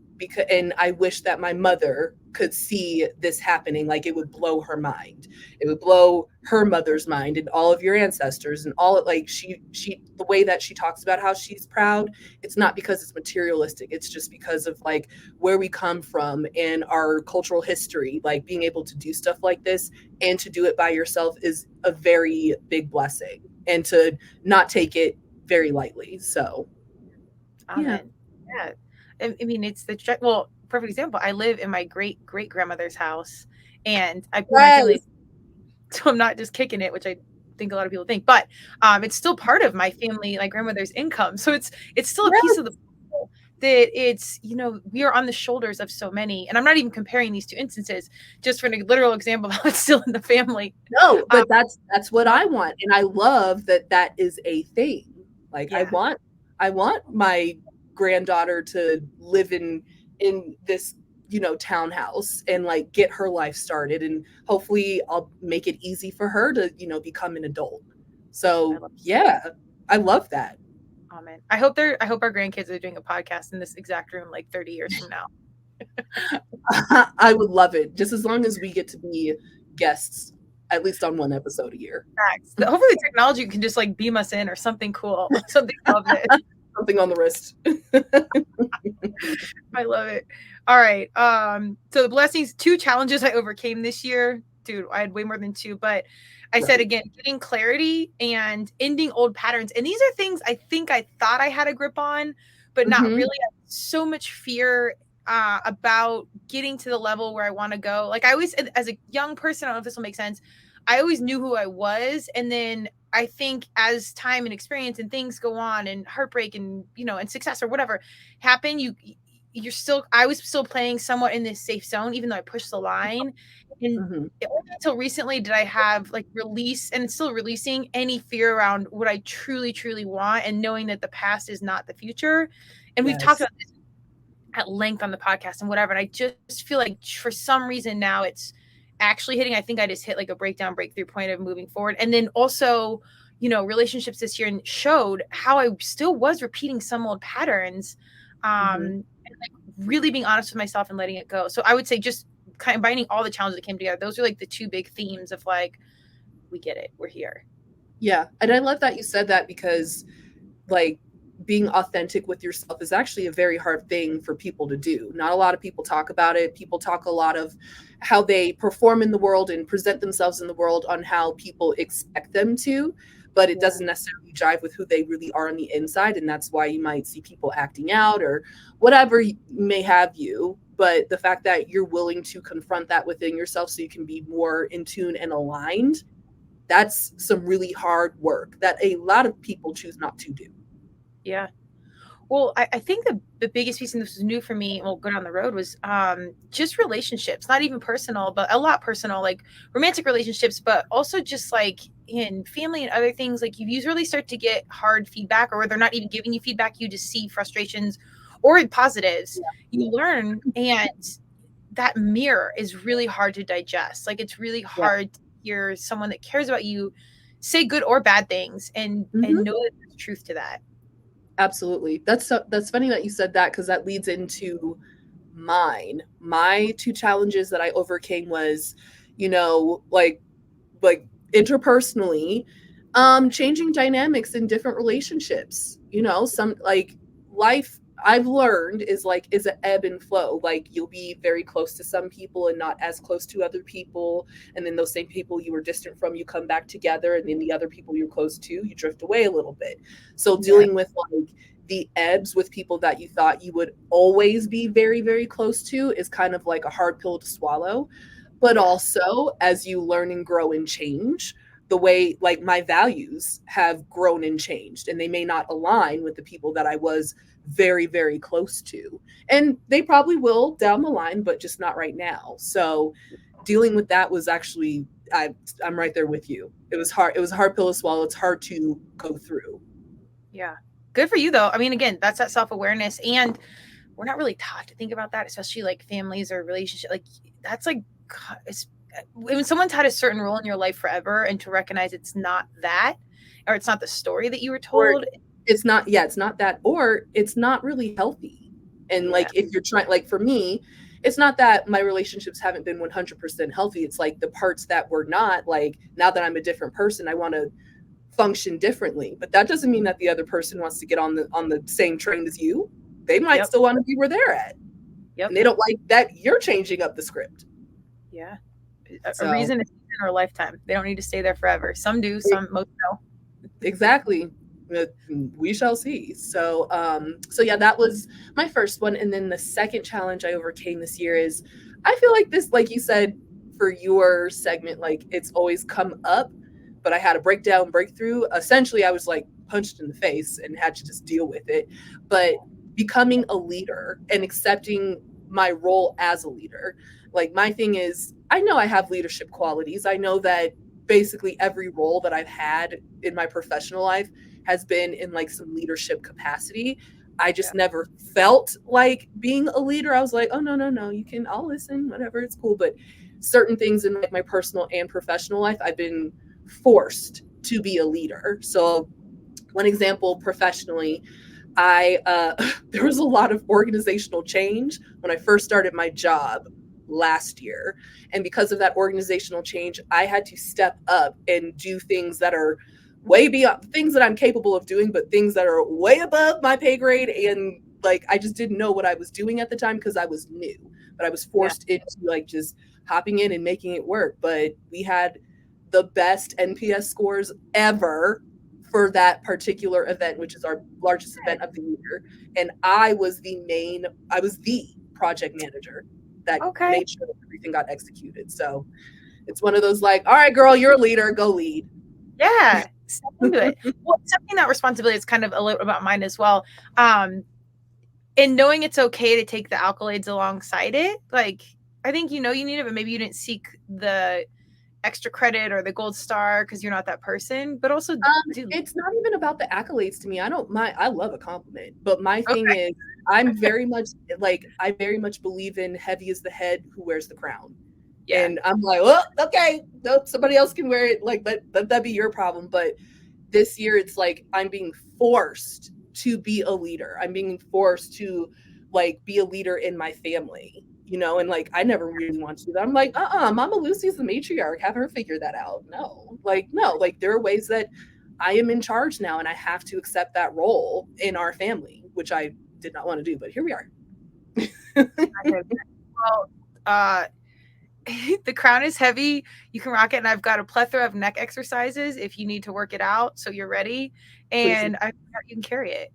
[SPEAKER 3] and I wish that my mother could see this happening. Like it would blow her mind. It would blow her mother's mind and all of your ancestors and all it, like the way that she talks about how she's proud, it's not because it's materialistic. It's just because of like where we come from and our cultural history, like being able to do stuff like this and to do it by yourself is a very big blessing and to not take it very lightly. So
[SPEAKER 2] yeah. I mean, it's perfect example. I live in my great grandmother's house, and my family, so I'm not just kicking it, which I think a lot of people think, but it's still part of my family, my grandmother's income. So it's still a piece of the puzzle that it's we are on the shoulders of so many, and I'm not even comparing these two instances, just for an literal example of how it's still in the family.
[SPEAKER 3] No, but that's what I want, and I love that is a thing. Like I want my granddaughter to live in this townhouse and like get her life started, and hopefully I'll make it easy for her to become an adult. So I love that.
[SPEAKER 2] Oh man, I hope our grandkids are doing a podcast in this exact room like 30 years from now.
[SPEAKER 3] I would love it, just as long as we get to be guests at least on one episode a year.
[SPEAKER 2] Hopefully technology can just like beam us in or something cool, something lovely.
[SPEAKER 3] Something on the wrist.
[SPEAKER 2] I love it. All right. So the blessings, 2 challenges I overcame this year. Dude, I had way more than 2, but I said again, getting clarity and ending old patterns. And these are things I think I thought I had a grip on, but not really. I had so much fear about getting to the level where I want to go. Like I always, as a young person, I don't know if this will make sense, I always knew who I was. And then I think as time and experience and things go on and heartbreak and, and success or whatever happen, I was still playing somewhat in this safe zone, even though I pushed the line. And only until recently did I have like release, and still releasing, any fear around what I truly, truly want, and knowing that the past is not the future. And we've talked about this at length on the podcast and whatever. And I just feel like for some reason now it's actually hitting. I think I just hit like a breakthrough point of moving forward. And then also, you know, relationships this year and showed how I still was repeating some old patterns. And like really being honest with myself and letting it go. So I would say just combining all the challenges that came together. Those are like the two big themes of like, we get it, we're here.
[SPEAKER 3] Yeah. And I love that you said that, because like being authentic with yourself is actually a very hard thing for people to do. Not a lot of people talk about it. People talk a lot of how they perform in the world and present themselves in the world on how people expect them to, but it doesn't necessarily jive with who they really are on the inside. And that's why you might see people acting out or whatever may have you. But the fact that you're willing to confront that within yourself so you can be more in tune and aligned, that's some really hard work that a lot of people choose not to do.
[SPEAKER 2] Yeah. Well, I think the biggest piece, and this was new for me, and we'll go down the road, was just relationships, not even personal, but a lot personal, like romantic relationships, but also just like in family and other things. Like you really start to get hard feedback, or they're not even giving you feedback. You just see frustrations or positives. You learn, and that mirror is really hard to digest. Like it's really hard to hear someone that cares about you say good or bad things and know that there's truth to that.
[SPEAKER 3] Absolutely. That's funny that you said that, because that leads into my two challenges that I overcame was, you know, like interpersonally, changing dynamics in different relationships. You know, some like life I've learned is an ebb and flow. Like you'll be very close to some people and not as close to other people. And then those same people you were distant from, you come back together, and then the other people you're close to, you drift away a little bit. So dealing with like the ebbs with people that you thought you would always be very, very close to is kind of like a hard pill to swallow. But also, as you learn and grow and change, the way like my values have grown and changed, and they may not align with the people that I was very, very close to. And they probably will down the line, but just not right now. So dealing with that was actually, I'm right there with you. It was hard. It was a hard pill to swallow. It's hard to go through.
[SPEAKER 2] Yeah. Good for you though. I mean, again, that's that self-awareness, and we're not really taught to think about that, especially like families or relationship. Like that's like, it's when someone's had a certain role in your life forever, and to recognize it's not that, or it's not the story that you were told.
[SPEAKER 3] Or it's not that, or it's not really healthy. And like, if you're trying, like for me, it's not that my relationships haven't been 100% healthy. It's like the parts that were not, like now that I'm a different person, I want to function differently. But that doesn't mean that the other person wants to get on the same train as you. They might still want to be where they're at. And they don't like that you're changing up the script.
[SPEAKER 2] Yeah. A reason is in our lifetime. They don't need to stay there forever. Some do, most no.
[SPEAKER 3] Exactly. We shall see. So yeah, that was my first one. And then the second challenge I overcame this year is, I feel like this, like you said, for your segment, like it's always come up, but I had a breakthrough. Essentially, I was like punched in the face and had to just deal with it. But becoming a leader and accepting my role as a leader. Like my thing is, I know I have leadership qualities. I know that basically every role that I've had in my professional life has been in like some leadership capacity. I just never felt like being a leader. I was like, oh, no, I'll listen, whatever, it's cool. But certain things in like my personal and professional life, I've been forced to be a leader. So one example, professionally, there was a lot of organizational change when I first started my job last year. And because of that organizational change, I had to step up and do things that are way beyond things that I'm capable of doing, but things that are way above my pay grade. And like, I just didn't know what I was doing at the time because I was new, but I was forced into like just hopping in and making it work. But we had the best NPS scores ever for that particular event, which is our largest event of the year. And I was the project manager that made sure that everything got executed. So it's one of those like, all right, girl, you're a leader, go lead.
[SPEAKER 2] Yeah, step into it. Well, accepting that responsibility is kind of a little about mine as well. And knowing it's okay to take the accolades alongside it. Like, I think you need it, but maybe you didn't seek the extra credit or the gold star because you're not that person. But also,
[SPEAKER 3] it's not even about the accolades to me. I don't mind. I love a compliment, but my thing is, I very much believe in heavy is the head who wears the crown.
[SPEAKER 2] Yeah.
[SPEAKER 3] And I'm like, well, okay, nope, somebody else can wear it. Like, let that be your problem. But this year, it's like I'm being forced to be a leader. I'm being forced to like be a leader in my family, you know, and like I never really want to do that. I'm like, Mama Lucy's the matriarch. Have her figure that out. No, like there are ways that I am in charge now, and I have to accept that role in our family, which I did not want to do, but here we are.
[SPEAKER 2] Well, the crown is heavy. You can rock it, and I've got a plethora of neck exercises if you need to work it out, so you're ready. And you can carry it.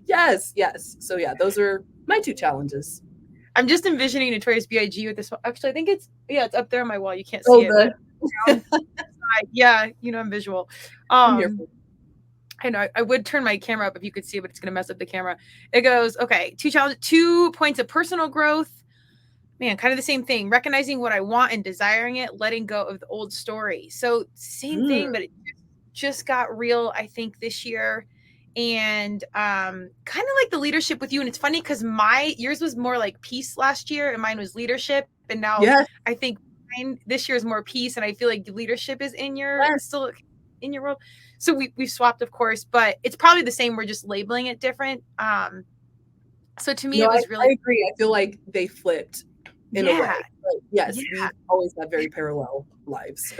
[SPEAKER 3] Yes. So yeah, those are my 2 challenges.
[SPEAKER 2] I'm just envisioning Notorious B.I.G. with this one. Actually, I think it's up there on my wall. You can't see it. But, yeah, you know, I'm visual. I know I would turn my camera up if you could see it, but it's gonna mess up the camera. It goes, okay, 2 points of personal growth. Man, kind of the same thing. Recognizing what I want and desiring it, letting go of the old story. So same thing, but it just got real, I think, this year. And kind of like the leadership with you. And it's funny because yours was more like peace last year and mine was leadership. And now I think this year is more peace. And I feel like the leadership is still in your world. So we've swapped, of course, but it's probably the same. We're just labeling it different. So to me, it was really.
[SPEAKER 3] I agree. I feel like they flipped in a way. But yes, we've always had very parallel lives.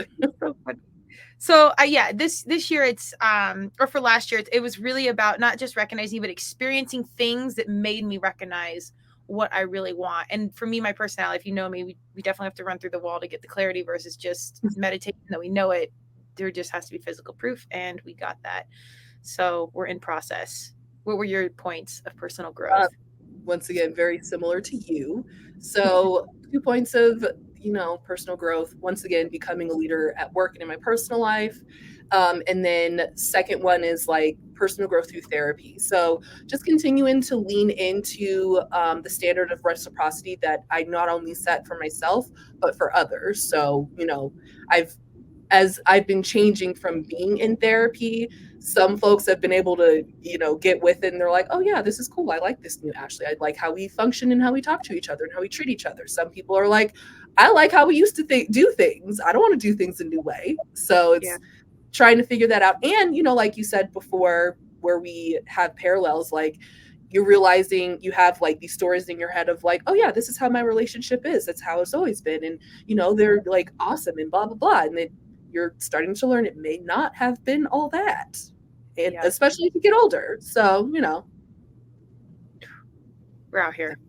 [SPEAKER 2] So this year it's or for last year it was really about not just recognizing but experiencing things that made me recognize what I really want. And for me, my personality, if you know me, we definitely have to run through the wall to get the clarity versus just meditation that we know it. There just has to be physical proof, and we got that. So we're in process. What were your points of personal growth?
[SPEAKER 3] Once again, very similar to you. So 2 points of, you know, personal growth. Once again, becoming a leader at work and in my personal life. And then second one is like personal growth through therapy. So just continuing to lean into the standard of reciprocity that I not only set for myself, but for others. So, you know, as I've been changing from being in therapy, some folks have been able to, you know, get with it and they're like, oh yeah, this is cool. I like this new Ashley. I like how we function and how we talk to each other and how we treat each other. Some people are like, I like how we used to do things. I don't want to do things a new way. So it's trying to figure that out. And, you know, like you said before, where we have parallels, like you're realizing you have like these stories in your head of like, oh yeah, this is how my relationship is. That's how it's always been. And, you know, they're like awesome and blah, blah, blah. And then you're starting to learn it may not have been all that. And especially if you get older. So, you know.
[SPEAKER 2] We're out here.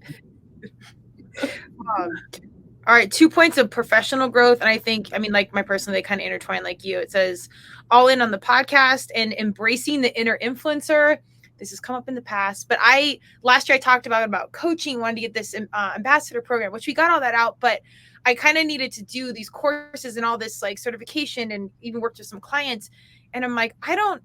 [SPEAKER 2] All right, 2 points of professional growth. And I think, I mean, like my personal, they kind of intertwine like you. It says all in on the podcast and embracing the inner influencer. This has come up in the past, but last year I talked about coaching, wanted to get this ambassador program, which we got all that out, but I kind of needed to do these courses and all this like certification and even worked with some clients. And I'm like,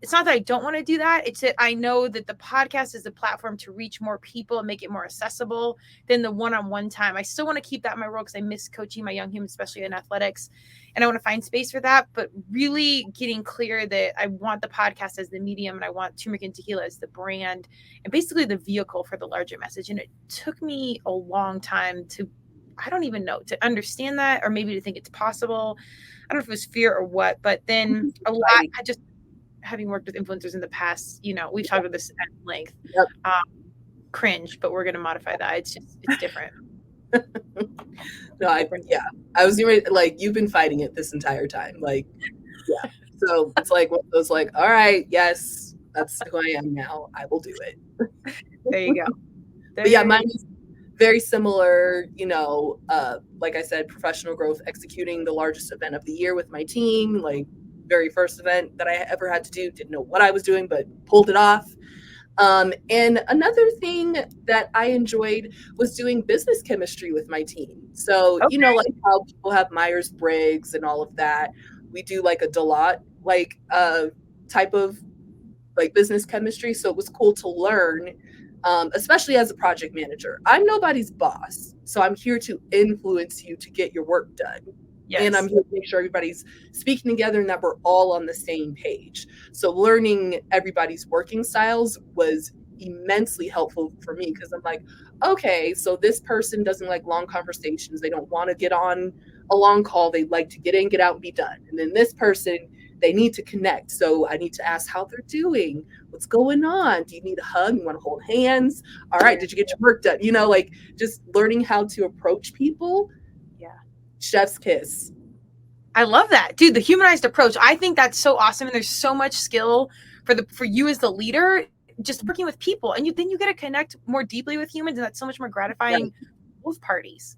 [SPEAKER 2] it's not that I don't want to do that. It's that I know that the podcast is a platform to reach more people and make it more accessible than the one-on-one time. I still want to keep that in my role because I miss coaching my young humans, especially in athletics. And I want to find space for that, but really getting clear that I want the podcast as the medium and I want Turmeric and Tequila as the brand and basically the vehicle for the larger message. And it took me a long time to understand that, or maybe to think it's possible. I don't know if it was fear or what, but then a lot, I just, having worked with influencers in the past, you know, we've talked about this at length, cringe, but we're going to modify that. It's different.
[SPEAKER 3] No, I was like, you've been fighting it this entire time. Like, yeah. So it's like, one of those like, all right, yes, that's who I am now. I will do it.
[SPEAKER 2] There you go.
[SPEAKER 3] But yeah, mine is very similar, you know, like I said, professional growth, executing the largest event of the year with my team, like very first event that I ever had to do, didn't know what I was doing, but pulled it off. And another thing that I enjoyed was doing business chemistry with my team. So, you know, like how people have Myers-Briggs and all of that. We do like a Deloitte, like type of like business chemistry. So it was cool to learn, especially as a project manager. I'm nobody's boss. So I'm here to influence you to get your work done. Yes. And I'm here to make sure everybody's speaking together and that we're all on the same page. So learning everybody's working styles was immensely helpful for me, because I'm like, okay, so this person doesn't like long conversations. They don't want to get on a long call. They like to get in, get out, and be done. And then this person, they need to connect. So I need to ask how they're doing. What's going on? Do you need a hug? You want to hold hands? All right, did you get your work done? You know, like just learning how to approach people.
[SPEAKER 2] Yeah.
[SPEAKER 3] Chef's kiss.
[SPEAKER 2] I love that, dude. The humanized approach. I think that's so awesome. And there's so much skill for you as the leader, just working with people. And then you get to connect more deeply with humans. And that's so much more gratifying both parties.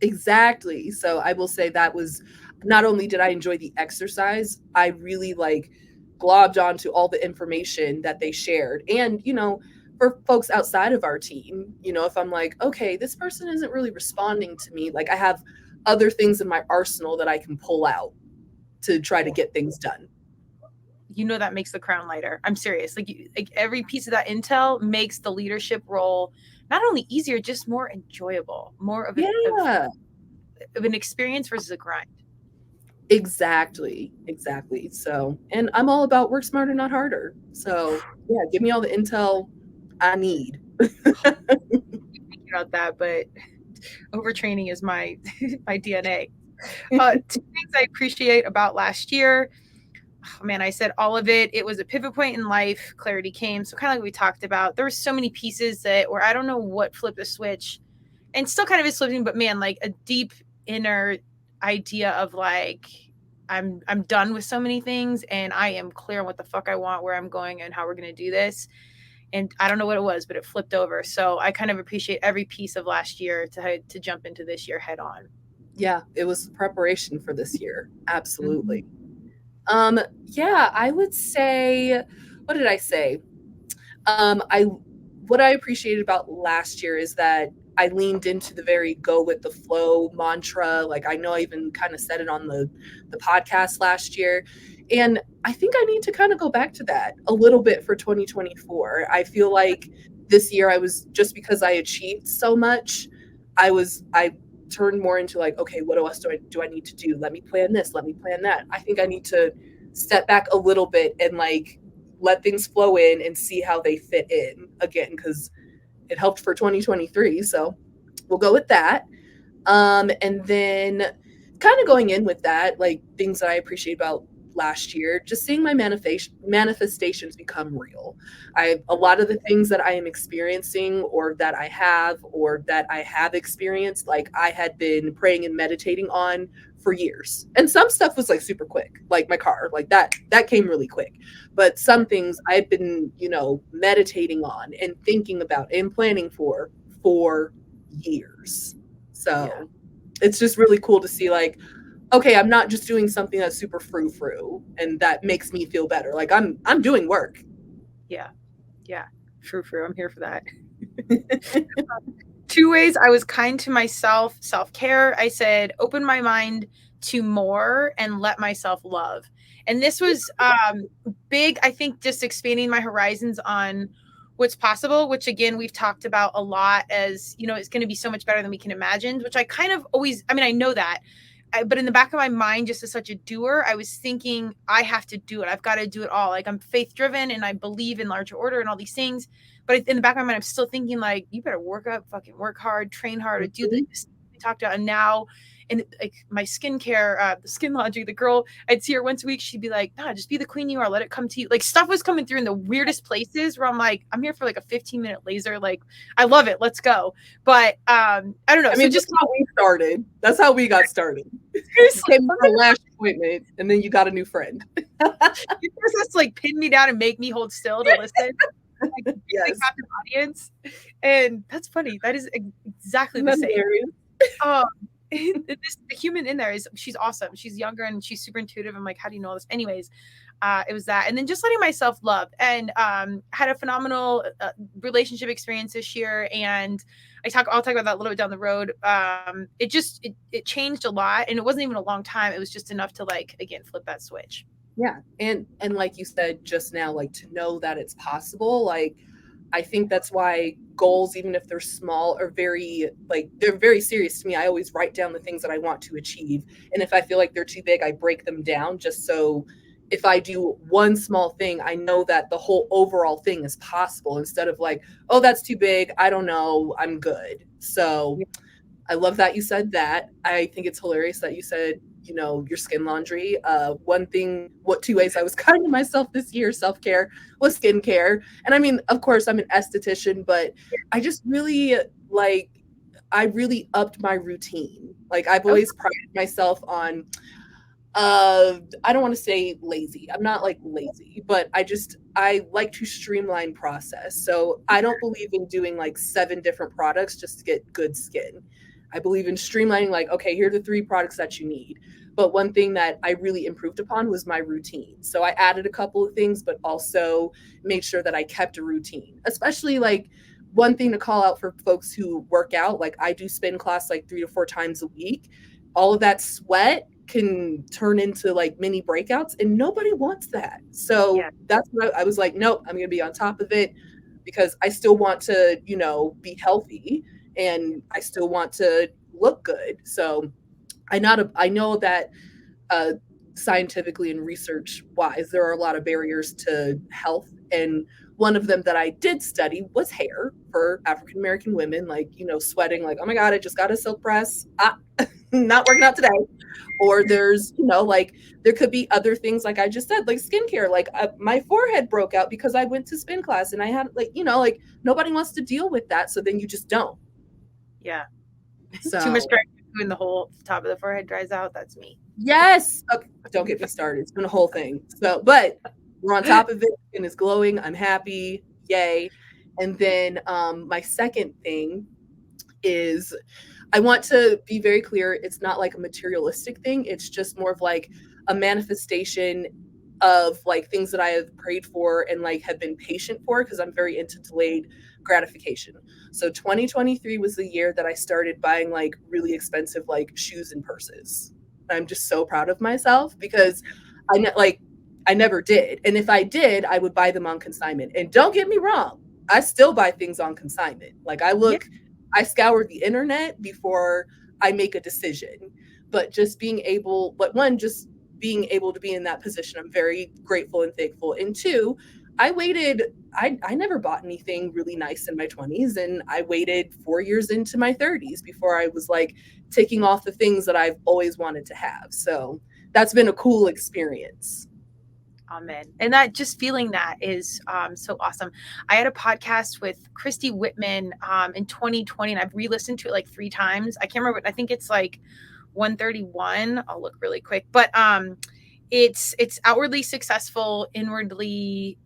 [SPEAKER 3] Exactly. So I will say that was, not only did I enjoy the exercise, I really like globbed onto all the information that they shared. And, you know, for folks outside of our team, you know, if I'm like, okay, this person isn't really responding to me, like I have other things in my arsenal that I can pull out to try to get things done.
[SPEAKER 2] You know, that makes the crown lighter. I'm serious. Like every piece of that intel makes the leadership role not only easier, just more enjoyable, more of an experience versus a grind.
[SPEAKER 3] Exactly. So, and I'm all about work smarter, not harder. So yeah, give me all the intel I need.
[SPEAKER 2] About that, but overtraining is my DNA. 2 things I appreciate about last year. Oh, man, I said all of it. It was a pivot point in life. Clarity came. So kind of like we talked about, there were so many pieces where I don't know what flipped the switch, and still kind of is flipping, but man, like a deep inner idea of like, I'm done with so many things and I am clear on what the fuck I want, where I'm going, and how we're going to do this. And I don't know what it was, but it flipped over. So I kind of appreciate every piece of last year to jump into this year head on.
[SPEAKER 3] Yeah, it was preparation for this year. Absolutely.
[SPEAKER 2] Mm-hmm.
[SPEAKER 3] Yeah, I would say, what did I say? What I appreciated about last year is that I leaned into the very go with the flow mantra. Like I know I even kind of said it on the podcast last year. And I think I need to kind of go back to that a little bit for 2024. I feel like this year just because I achieved so much, I turned more into like, okay, what else do I need to do? Let me plan this, let me plan that. I think I need to step back a little bit and like let things flow in and see how they fit in again, because it helped for 2023. So we'll go with that. And then kind of going in with that, like things that I appreciate about last year, just seeing my manifestations become real. A lot of the things that I am experiencing or that I have experienced, like I had been praying and meditating on for years. And some stuff was like super quick, like my car, like that came really quick. But some things I've been, you know, meditating on and thinking about and planning for years. So it's just really cool to see like, okay, I'm not just doing something that's super frou-frou and that makes me feel better. Like I'm doing work.
[SPEAKER 2] Yeah. Frou-frou. I'm here for that. 2 ways I was kind to myself, self-care. I said, open my mind to more and let myself love. And this was big, I think, just expanding my horizons on what's possible, which again, we've talked about a lot as, you know, it's going to be so much better than we can imagine, which I kind of always, I mean, I know that, but in the back of my mind, just as such a doer, I was thinking I have to do it. I've got to do it all. Like I'm faith driven and I believe in larger order and all these things. But in the back of my mind, I'm still thinking like, you better work hard, train hard, to do this. We talked about, and now, and like my skincare, the skin laundry, the girl, I'd see her once a week. She'd be like, nah, just be the queen you are. Let it come to you. Like stuff was coming through in the weirdest places where I'm like, I'm here for like a 15-minute laser. Like, I love it. Let's go. But I don't know.
[SPEAKER 3] I mean,
[SPEAKER 2] so just
[SPEAKER 3] how we started. That's how we got started. You came to our last appointment and then you got a new friend.
[SPEAKER 2] You first has to like pin me down and make me hold still to listen. Like,
[SPEAKER 3] yes.
[SPEAKER 2] Captain audience. And that's funny. That is exactly the same. The human in there she's awesome. She's younger and she's super intuitive. I'm like, how do you know all this? Anyways, it was that. And then just letting myself love, and had a phenomenal relationship experience this year. And I'll talk about that a little bit down the road. It changed a lot, and it wasn't even a long time. It was just enough to like, again, flip that switch.
[SPEAKER 3] Yeah. And like you said just now, like to know that it's possible, like I think that's why goals, even if they're small, are they're very serious to me. I always write down the things that I want to achieve. And if I feel like they're too big, I break them down just so, if I do one small thing, I know that the whole overall thing is possible instead of like, oh, that's too big. I don't know. I'm good. So I love that you said that. I think it's hilarious that you said, you know, your skin laundry. One thing, what 2 ways I was kind to myself this year, self-care, was skincare. And I mean, of course, I'm an esthetician, but I just really like, I really upped my routine. Like I've always prided myself on I don't want to say lazy. I'm not like lazy, but I like to streamline process. So I don't believe in doing like 7 different products just to get good skin. I believe in streamlining, like, okay, here are the 3 products that you need. But one thing that I really improved upon was my routine. So I added a couple of things, but also made sure that I kept a routine, especially like one thing to call out for folks who work out. Like I do spin class like 3 to 4 times a week. All of that sweat can turn into like mini breakouts, and nobody wants that. So that's what I was like, nope, I'm going to be on top of it because I still want to, you know, be healthy and I still want to look good. So I know that uh, scientifically and research wise, there are a lot of barriers to health. And one of them that I did study was hair for African American women, like, you know, sweating, like, oh my God, I just got a silk press. Not working out today. Or there's, you know, like there could be other things, like I just said, like skincare. Like my forehead broke out because I went to spin class and I had like, you know, like nobody wants to deal with that. So then you just don't.
[SPEAKER 2] Yeah.
[SPEAKER 3] So
[SPEAKER 2] too much dry when the whole top of the forehead dries out. That's me.
[SPEAKER 3] Yes. Okay. Don't get me started. It's been a whole thing. So, but we're on top of it and it's glowing. I'm happy. Yay. And then my second thing is I want to be very clear. It's not like a materialistic thing. It's just more of like a manifestation of like things that I have prayed for and like have been patient for, because I'm very into delayed gratification. So 2023 was the year that I started buying like really expensive like shoes and purses. I'm just so proud of myself because I never did. And if I did, I would buy them on consignment. And don't get me wrong, I still buy things on consignment. Like I scour the internet before I make a decision. But just being able to be in that position, I'm very grateful and thankful. And 2, I never bought anything really nice in my 20s, and I waited 4 years into my 30s before I was like taking off the things that I've always wanted to have. So that's been a cool experience.
[SPEAKER 2] Amen. And that just feeling that is so awesome. I had a podcast with Christy Whitman in 2020, and I've re-listened to it like 3 times. I can't remember. I think it's like 131. I'll look really quick, but it's outwardly successful, inwardly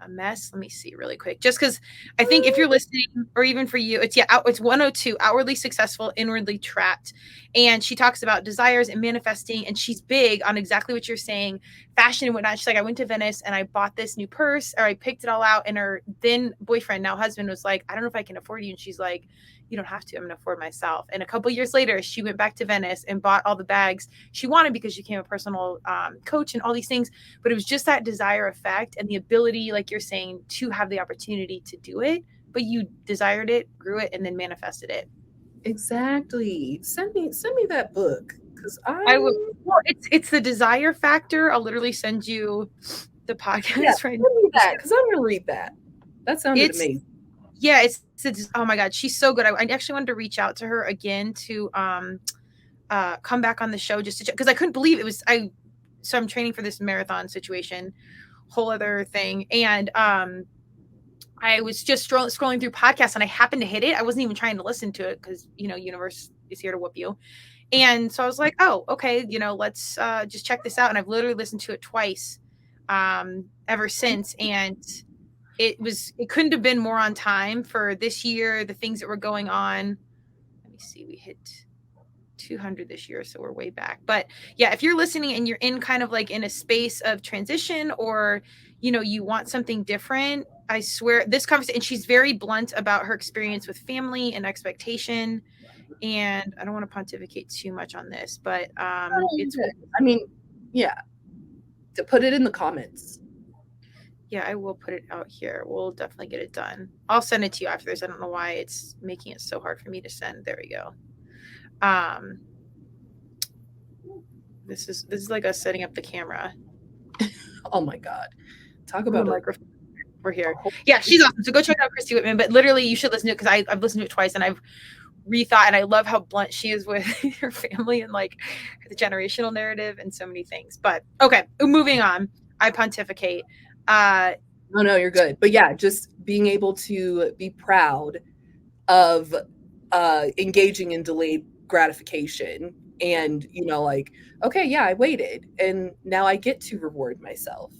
[SPEAKER 2] a mess. Let me see really quick, just because I think if you're listening, or even for you, it's 102, outwardly successful, inwardly trapped. And she talks about desires and manifesting, and she's big on exactly what you're saying, fashion and whatnot. She's like, I went to Venice and I bought this new purse, or I picked it all out, and her then boyfriend, now husband, was like, I don't know if I can afford you. And she's like, you don't have to, I'm going to afford myself. And a couple years later, she went back to Venice and bought all the bags she wanted because she became a personal coach and all these things. But it was just that desire effect and the ability, like you're saying, to have the opportunity to do it. But you desired it, grew it, and then manifested it.
[SPEAKER 3] Exactly. Send me that book, because
[SPEAKER 2] I will. Well, it's the desire factor. I'll literally send you the podcast right now.
[SPEAKER 3] Send me that, because I'm going to read that. That sounded amazing.
[SPEAKER 2] Yeah, it's oh my God, she's so good. I actually wanted to reach out to her again to come back on the show just to check, because I couldn't believe it was so I'm training for this marathon situation, whole other thing. And I was just scrolling through podcasts and I happened to hit it. I wasn't even trying to listen to it because, you know, universe is here to whoop you. And so I was like, oh, okay, you know, let's just check this out. And I've literally listened to it twice ever since. And it couldn't have been more on time for this year, the things that were going on. Let me see, we hit 200 this year, so we're way back. But yeah, if you're listening and you're in kind of like in a space of transition, or, you know, you want something different, I swear this conversation, and she's very blunt about her experience with family and expectation. And I don't want to pontificate too much on this, but
[SPEAKER 3] to put it in the comments.
[SPEAKER 2] Yeah, I will put it out here. We'll definitely get it done. I'll send it to you after this. I don't know why it's making it so hard for me to send. There we go. This is like us setting up the camera.
[SPEAKER 3] Oh my God. Talk about
[SPEAKER 2] a microphone. We're here. Yeah, she's awesome. So go check out Christy Whitman. But literally, you should listen to it because I've listened to it twice and I've rethought, and I love how blunt she is with her family and like the generational narrative and so many things. But okay, moving on. I pontificate.
[SPEAKER 3] No, you're good. But yeah, just being able to be proud of engaging in delayed gratification and, like, okay, yeah, I waited and now I get to reward myself.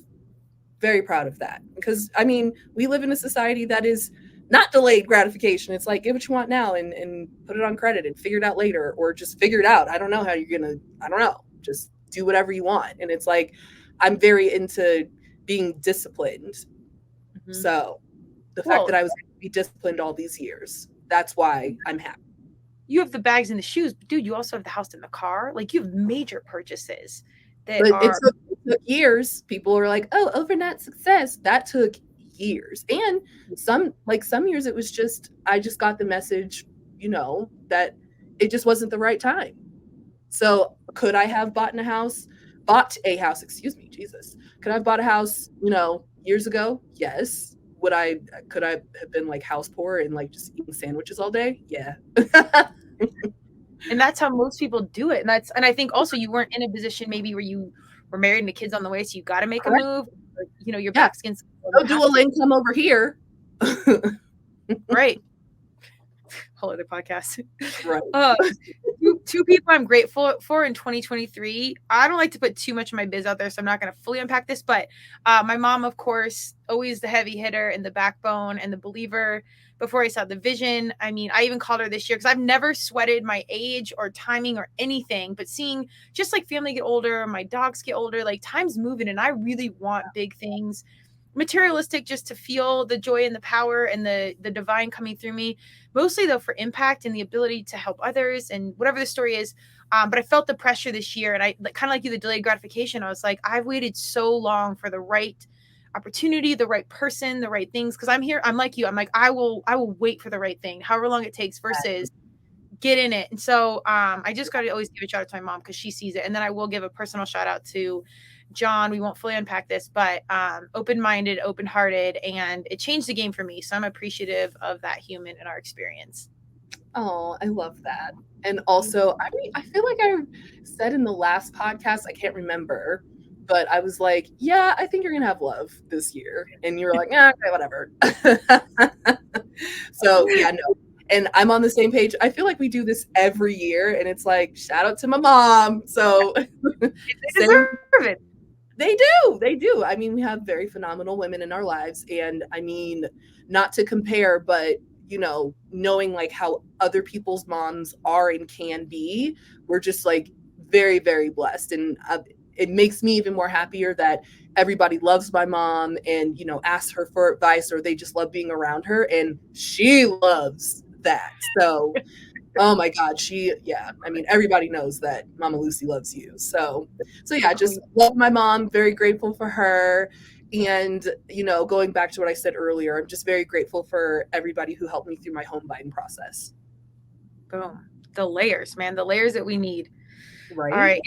[SPEAKER 3] Very proud of that. Because, I mean, we live in a society that is not delayed gratification. It's like, get what you want now and put it on credit and figure it out later, or just figure it out. I don't know how you're going to, I don't know, just do whatever you want. And it's like, I'm very into being disciplined. Mm-hmm. So the fact that I was able to be disciplined all these years, that's why I'm happy.
[SPEAKER 2] You have the bags and the shoes, but dude, you also have the house and the car. Like, you have major purchases that
[SPEAKER 3] but
[SPEAKER 2] are.
[SPEAKER 3] It took years. People were like, oh, overnight success. That took years. And some years it was just, I just got the message, that it just wasn't the right time. So could I have bought a house, excuse me, Jesus. Could I have bought a house, years ago? Yes. Could I have been like house poor and like just eating sandwiches all day? Yeah.
[SPEAKER 2] And that's how most people do it. And I think also you weren't in a position maybe where you were married and the kids on the way, so you got to make a move. Or, your back's against.
[SPEAKER 3] No dual income over here.
[SPEAKER 2] Right. Whole other podcast.
[SPEAKER 3] Right.
[SPEAKER 2] Two people I'm grateful for in 2023. I don't like to put too much of my biz out there, so I'm not going to fully unpack this. But my mom, of course, always the heavy hitter and the backbone and the believer. Before I saw the vision, I mean, I even called her this year because I've never sweated my age or timing or anything. But seeing just like family get older, my dogs get older, like time's moving, and I really want big things. Materialistic, just to feel the joy and the power and the divine coming through me, mostly though for impact and the ability to help others and whatever the story is. But I felt the pressure this year, and I kind of like you, the delayed gratification. I was like, I've waited so long for the right opportunity, the right person, the right things. Cause I'm here. I'm like you. I'm like, I will wait for the right thing, however long it takes versus get in it. And so I just got to always give a shout out to my mom because she sees it. And then I will give a personal shout out to John. We won't fully unpack this, but open-minded, open-hearted, and it changed the game for me. So I'm appreciative of that human in our experience.
[SPEAKER 3] Oh, I love that. And also, I mean, I feel like I said in the last podcast, I can't remember, but I was like, yeah, I think you're going to have love this year. And you're like, okay, whatever. So yeah, no. And I'm on the same page. I feel like we do this every year, and it's like, shout out to my mom. So
[SPEAKER 2] they deserve it.
[SPEAKER 3] They do. I mean, we have very phenomenal women in our lives. And I mean, not to compare, but, knowing like how other people's moms are and can be, we're just like very, very blessed. And it makes me even more happier that everybody loves my mom and, asks her for advice, or they just love being around her. And she loves that. So, oh my God, I mean, everybody knows that Mama Lucy loves you. So yeah, just love my mom, very grateful for her. And, going back to what I said earlier, I'm just very grateful for everybody who helped me through my home buying process.
[SPEAKER 2] Boom. The layers, man, the layers that we need.
[SPEAKER 3] Right.
[SPEAKER 2] All right.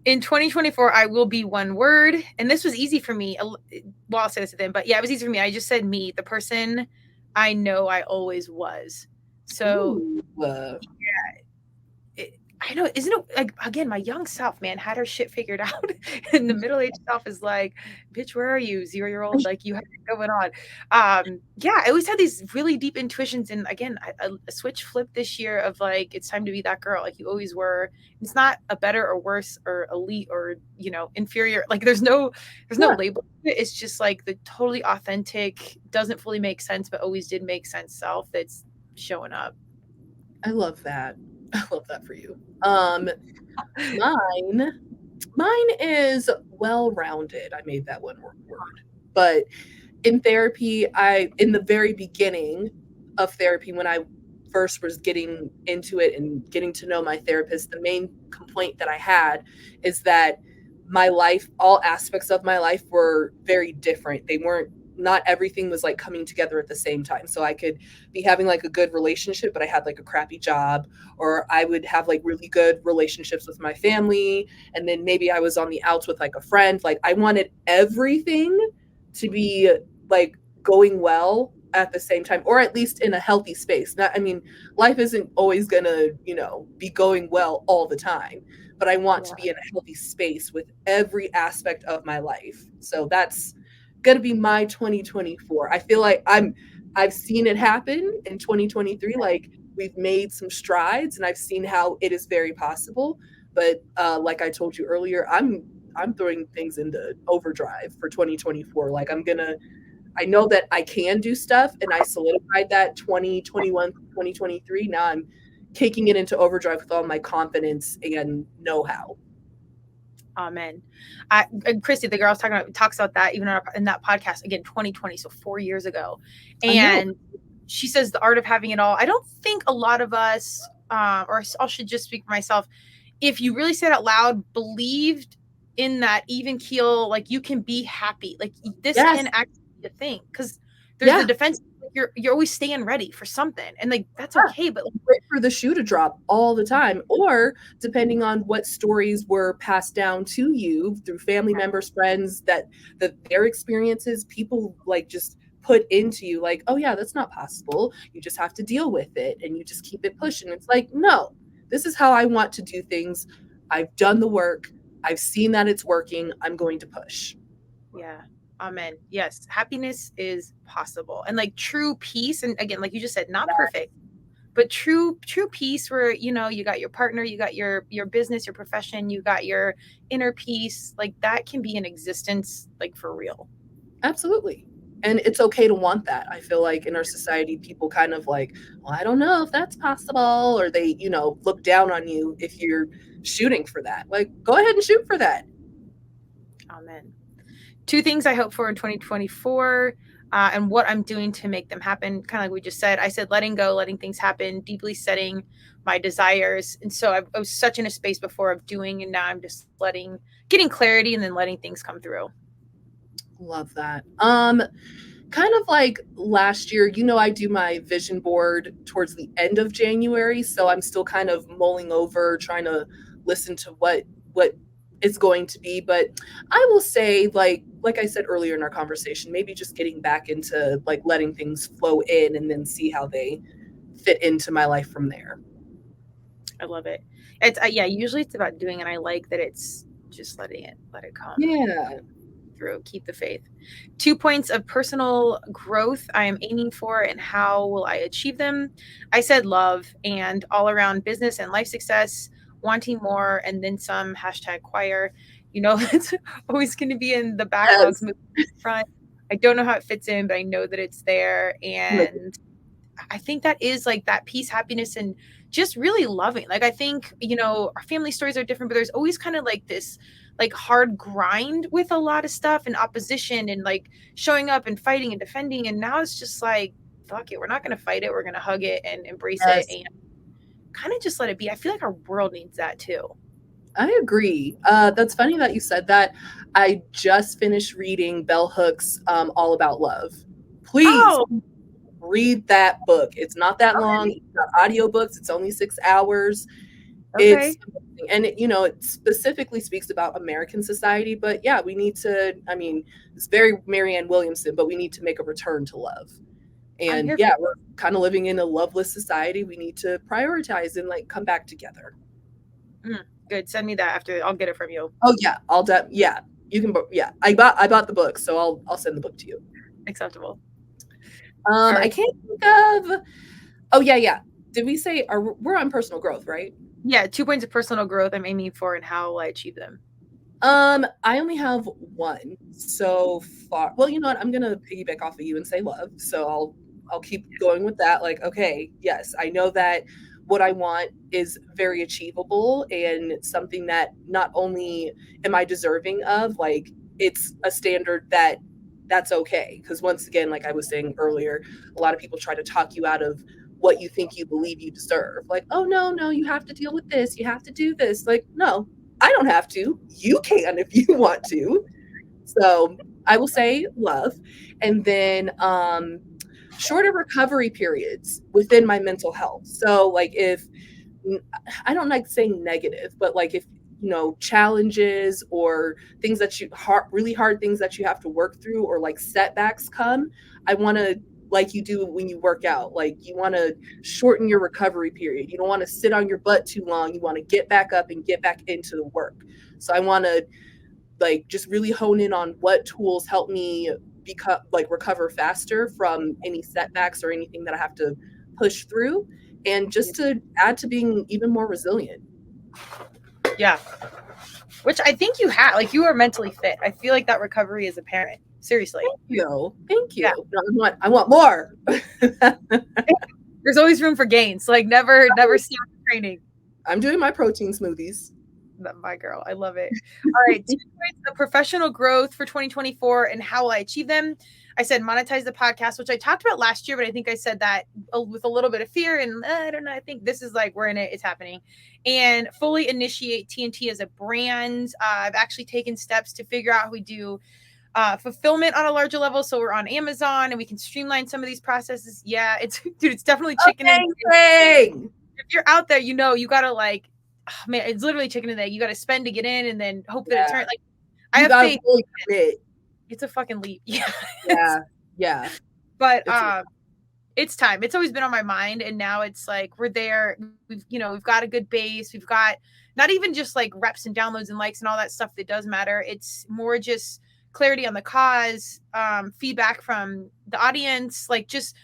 [SPEAKER 2] In 2024, I will be one word. And this was easy for me. Well, I'll say this at the end, but yeah, it was easy for me. I just said me, the person I know I always was. So yeah, I know, isn't it like, again, my young self, man, had her shit figured out. And the middle-aged self is like, bitch, where are you, 0-year-old? Like, you have it going on. Yeah, I always had these really deep intuitions. And again, a switch flipped this year of like, it's time to be that girl. Like you always were. It's not a better or worse or elite or, inferior. Like there's no label. It's just like the totally authentic, doesn't fully make sense, but always did make sense self that's showing up.
[SPEAKER 3] I love that. I love that for you. Mine is well-rounded. I made that one word. But in therapy, in the very beginning of therapy, when I first was getting into it and getting to know my therapist, the main complaint that I had is that my life, all aspects of my life were very different. They weren't not everything was like coming together at the same time. So I could be having like a good relationship, but I had like a crappy job, or I would have like really good relationships with my family. And then maybe I was on the outs with like a friend. Like I wanted everything to be like going well at the same time, or at least in a healthy space. Not, I mean, life isn't always gonna, be going well all the time, but I want to be in a healthy space with every aspect of my life. So that's gonna be my 2024. I feel like I've seen it happen in 2023. Like we've made some strides, and I've seen how it is very possible. But like I told you earlier, I'm throwing things into overdrive for 2024. Like I know that I can do stuff, and I solidified that 2021, 2023. Now I'm kicking it into overdrive with all my confidence and know-how.
[SPEAKER 2] Amen. And Christy, the girl talks about that even in that podcast again, 2020, so 4 years ago, and she says the art of having it all. I don't think a lot of us, or I should just speak for myself, if you really said out loud, believed in that even keel, like you can be happy, like this can actually be a thing, because there's the defense. You're always staying ready for something, and like that's okay, but like,
[SPEAKER 3] wait for the shoe to drop all the time, or depending on what stories were passed down to you through family members, friends, that their experiences, people like just put into you, like, oh yeah, that's not possible, you just have to deal with it, and you just keep it pushing. It's like, no, this is how I want to do things. I've done the work, I've seen that it's working, I'm going to push.
[SPEAKER 2] Yeah. Amen. Yes. Happiness is possible. And like true peace. And again, like you just said, not perfect, but true peace where, you got your partner, you got your business, your profession, you got your inner peace. Like that can be in existence, like for real.
[SPEAKER 3] Absolutely. And it's okay to want that. I feel like in our society, people kind of like, well, I don't know if that's possible. Or they, look down on you if you're shooting for that. Like, go ahead and shoot for that.
[SPEAKER 2] Amen. 2 things I hope for in 2024, and what I'm doing to make them happen. Kind of like we just said, I said, letting go, letting things happen, deeply setting my desires. And so I was such in a space before of doing, and now I'm just getting clarity and then letting things come through.
[SPEAKER 3] Love that. Kind of like last year, I do my vision board towards the end of January. So I'm still kind of mulling over, trying to listen to what it's going to be. But I will say, like I said earlier in our conversation, maybe just getting back into like letting things flow in and then see how they fit into my life from there.
[SPEAKER 2] I love it. It's usually it's about doing, and I like that it's just let it come.
[SPEAKER 3] Yeah.
[SPEAKER 2] Through, keep the faith. 2 points of personal growth I am aiming for, and how will I achieve them? I said love and all around business and life success, wanting more and then some, #choir. It's always going to be in the backlogs, front. I don't know how it fits in, but I know that it's there. And I think that is like that peace, happiness, and just really loving. Like, I think, our family stories are different, but there's always kind of like this like hard grind with a lot of stuff and opposition and like showing up and fighting and defending. And now it's just like, fuck it. We're not going to fight it. We're going to hug it and embrace it and kind of just let it be. I feel like our world needs that too.
[SPEAKER 3] I agree. That's funny that you said that. I just finished reading Bell Hooks' All About Love. Please read that book. It's not that long. It's got audiobooks. It's only 6 hours. It's amazing. And it specifically speaks about American society, but yeah, we need to, it's very Marianne Williamson, but we need to make a return to love. And yeah, we're kind of living in a loveless society. We need to prioritize and like come back together.
[SPEAKER 2] Good. Send me that after. I'll get it from you.
[SPEAKER 3] Oh yeah, you can. Yeah, I bought the book, so I'll send the book to you.
[SPEAKER 2] Acceptable.
[SPEAKER 3] I can't think of. Oh yeah. Did we say we're on personal growth, right?
[SPEAKER 2] Yeah, 2 points of personal growth I'm aiming for and how will I achieve them.
[SPEAKER 3] I only have one so far. Well, you know what? I'm gonna piggyback off of you and say love. So I'll keep going with that. Like, okay, yes, I know that what I want is very achievable and something that not only am I deserving of, like it's a standard that's okay. Because once again, like I was saying earlier, a lot of people try to talk you out of what you think you believe you deserve. Like, oh no, you have to deal with this. You have to do this. Like, no, I don't have to. You can if you want to. So I will say love. And then shorter recovery periods within my mental health. So like if I don't like saying negative, but like if challenges or things that really hard things that you have to work through, or like setbacks come, I want to, like you do when you work out, like you want to shorten your recovery period. You don't want to sit on your butt too long. You want to get back up and get back into the work. So I want to like just really hone in on what tools help me recover faster from any setbacks or anything that I have to push through, and just to add to being even more resilient.
[SPEAKER 2] Yeah. Which I think you have, like, you are mentally fit. I feel like that recovery is apparent. Seriously.
[SPEAKER 3] Thank you. Yeah. No, I want more.
[SPEAKER 2] There's always room for gains. Like never stop training.
[SPEAKER 3] I'm doing my protein smoothies.
[SPEAKER 2] My girl, I love it. All right, 2 points of professional growth for 2024 and how will I achieve them? I said monetize the podcast, which I talked about last year, but I think I said that with a little bit of fear, and I don't know. I think this is like we're in it; it's happening. And fully initiate T&T as a brand. I've actually taken steps to figure out how we do fulfillment on a larger level, so we're on Amazon and we can streamline some of these processes. Yeah, it's definitely chicken and egg. If you're out there, you gotta like. Oh, man, it's literally chicken and egg. You got to spend to get in, and then hope that it turns. Like I have faith.
[SPEAKER 3] Really commit.
[SPEAKER 2] It's a fucking leap.
[SPEAKER 3] Yeah.
[SPEAKER 2] But it's time. It's always been on my mind, and now it's like we're there. We've got a good base. We've got not even just like reps and downloads and likes and all that stuff that does matter. It's more just clarity on the cause, feedback from the audience, like just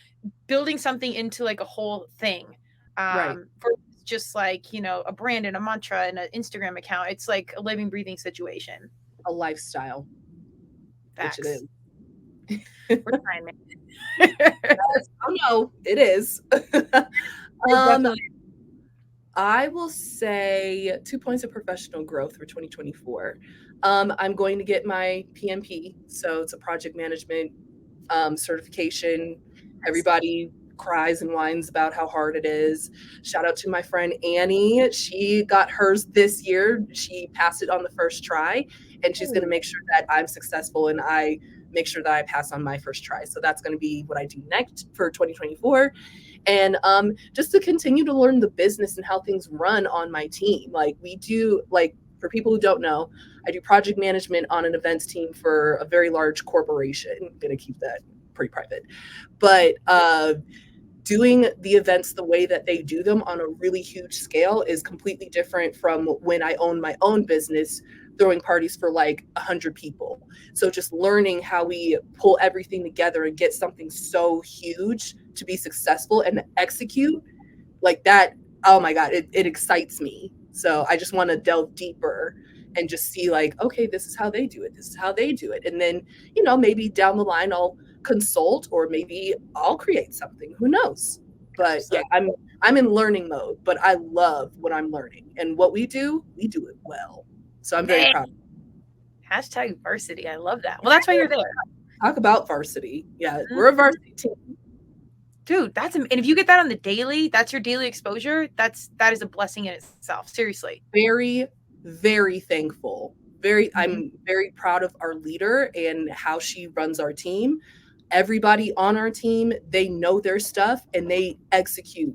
[SPEAKER 2] building something into like a whole thing. For just like a brand and a mantra and an Instagram account. It's like a living, breathing situation,
[SPEAKER 3] a lifestyle.
[SPEAKER 2] Facts.
[SPEAKER 3] Which it is.
[SPEAKER 2] We're trying, man.
[SPEAKER 3] Oh no, it is. I will say 2 points of professional growth for 2024. I'm going to get my PMP, so it's a project management certification. Everybody cries and whines about how hard it is. Shout out to my friend Annie. She got hers this year. She passed it on the first try, and she's going to make sure that I'm successful and I make sure that I pass on my first try. So that's going to be what I do next for 2024. And just to continue to learn the business and how things run on my team. Like we do, like for people who don't know, I do project management on an events team for a very large corporation. I'm going to keep that pretty private. But doing the events the way that they do them on a really huge scale is completely different from when I own my own business, throwing parties for like 100 people. So just learning how we pull everything together and get something so huge to be successful and execute like that. Oh my God, it excites me. So I just want to delve deeper and just see like, okay, this is how they do it. This is how they do it. And then, maybe down the line, I'll consult, or maybe I'll create something. Who knows? But yeah, I'm in learning mode, but I love what I'm learning, and what we do it well. So I'm very proud.
[SPEAKER 2] Hashtag varsity. I love that. Well, that's why you're there.
[SPEAKER 3] Talk about varsity. Yeah, we're a varsity team.
[SPEAKER 2] Dude, and if you get that on the daily, that's your daily exposure. That is a blessing in itself. Seriously.
[SPEAKER 3] Very, very thankful. I'm very proud of our leader and how she runs our team. Everybody on our team, they know their stuff and they execute.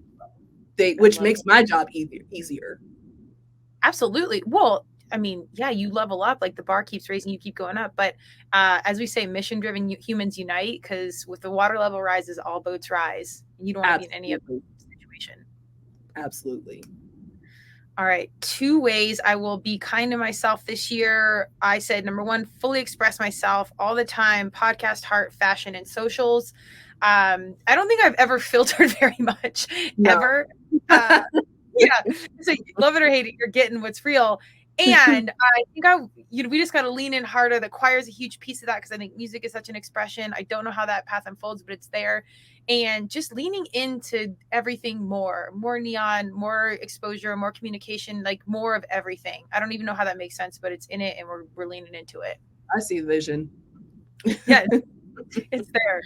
[SPEAKER 3] Which makes my job easier.
[SPEAKER 2] Absolutely. Well, I mean, yeah, you level up, like the bar keeps raising, you keep going up. But as we say, mission-driven humans unite, because with the water level rises, all boats rise. You don't want to be in any of the situation.
[SPEAKER 3] Absolutely.
[SPEAKER 2] All right. 2 ways I will be kind to myself this year. I said, number 1, fully express myself all the time, podcast, heart, fashion, and socials. I don't think I've ever filtered very much, ever. Yeah. So love it or hate it, you're getting what's real. And I think we just got to lean in harder. The choir is a huge piece of that, because I think music is such an expression. I don't know how that path unfolds, but it's there. And just leaning into everything more neon, more exposure, more communication, like more of everything. I don't even know how that makes sense, but it's in it, and we're leaning into it.
[SPEAKER 3] I see the vision.
[SPEAKER 2] Yeah, it's there.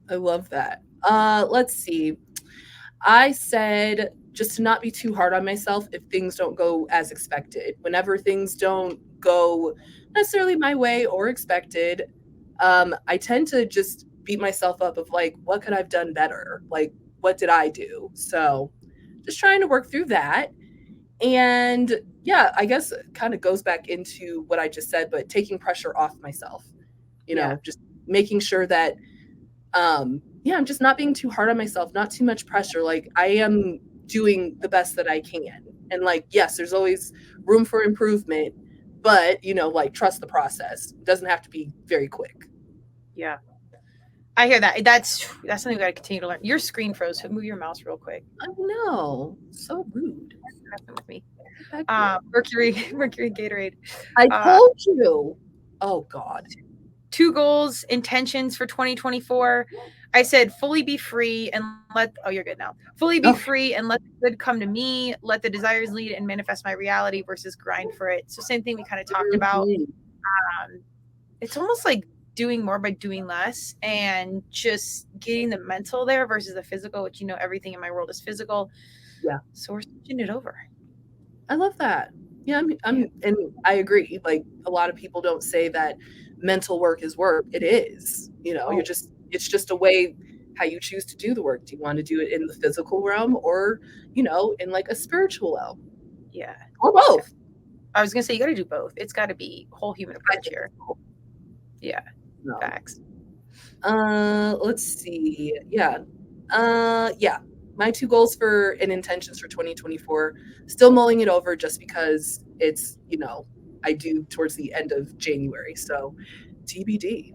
[SPEAKER 3] I love that. Let's see. I said just to not be too hard on myself if things don't go as expected. Whenever things don't go necessarily my way or expected, I tend to just beat myself up of like, what could I have done better? Like, what did I do? So just trying to work through that. And yeah, I guess it kind of goes back into what I just said, but taking pressure off myself, just making sure that I'm just not being too hard on myself, not too much pressure. Like I am doing the best that I can. And like, yes, there's always room for improvement, but like trust the process. It doesn't have to be very quick.
[SPEAKER 2] Yeah. I hear that. That's something we got to continue to learn. Your screen froze. So move your mouse real quick.
[SPEAKER 3] I know. So rude.
[SPEAKER 2] With me. Mercury Gatorade.
[SPEAKER 3] I told you. Oh God.
[SPEAKER 2] 2 goals, intentions for 2024. I said fully be free and you're good now. Fully be free and let the good come to me. Let the desires lead and manifest my reality versus grind for it. So same thing we kind of talked about. It's almost like doing more by doing less and just getting the mental there versus the physical, which everything in my world is physical.
[SPEAKER 3] Yeah.
[SPEAKER 2] So we're switching it over.
[SPEAKER 3] I love that. Yeah, and I agree. Like a lot of people don't say that mental work is work. It is. It's just a way how you choose to do the work. Do you want to do it in the physical realm or, in like a spiritual realm?
[SPEAKER 2] Yeah.
[SPEAKER 3] Or both.
[SPEAKER 2] I was gonna say you gotta do both. It's gotta be whole human approach here. Yeah. No. Facts.
[SPEAKER 3] Let's see. Yeah. My 2 goals and intentions for 2024, still mulling it over just because it's, I do towards the end of January. So TBD.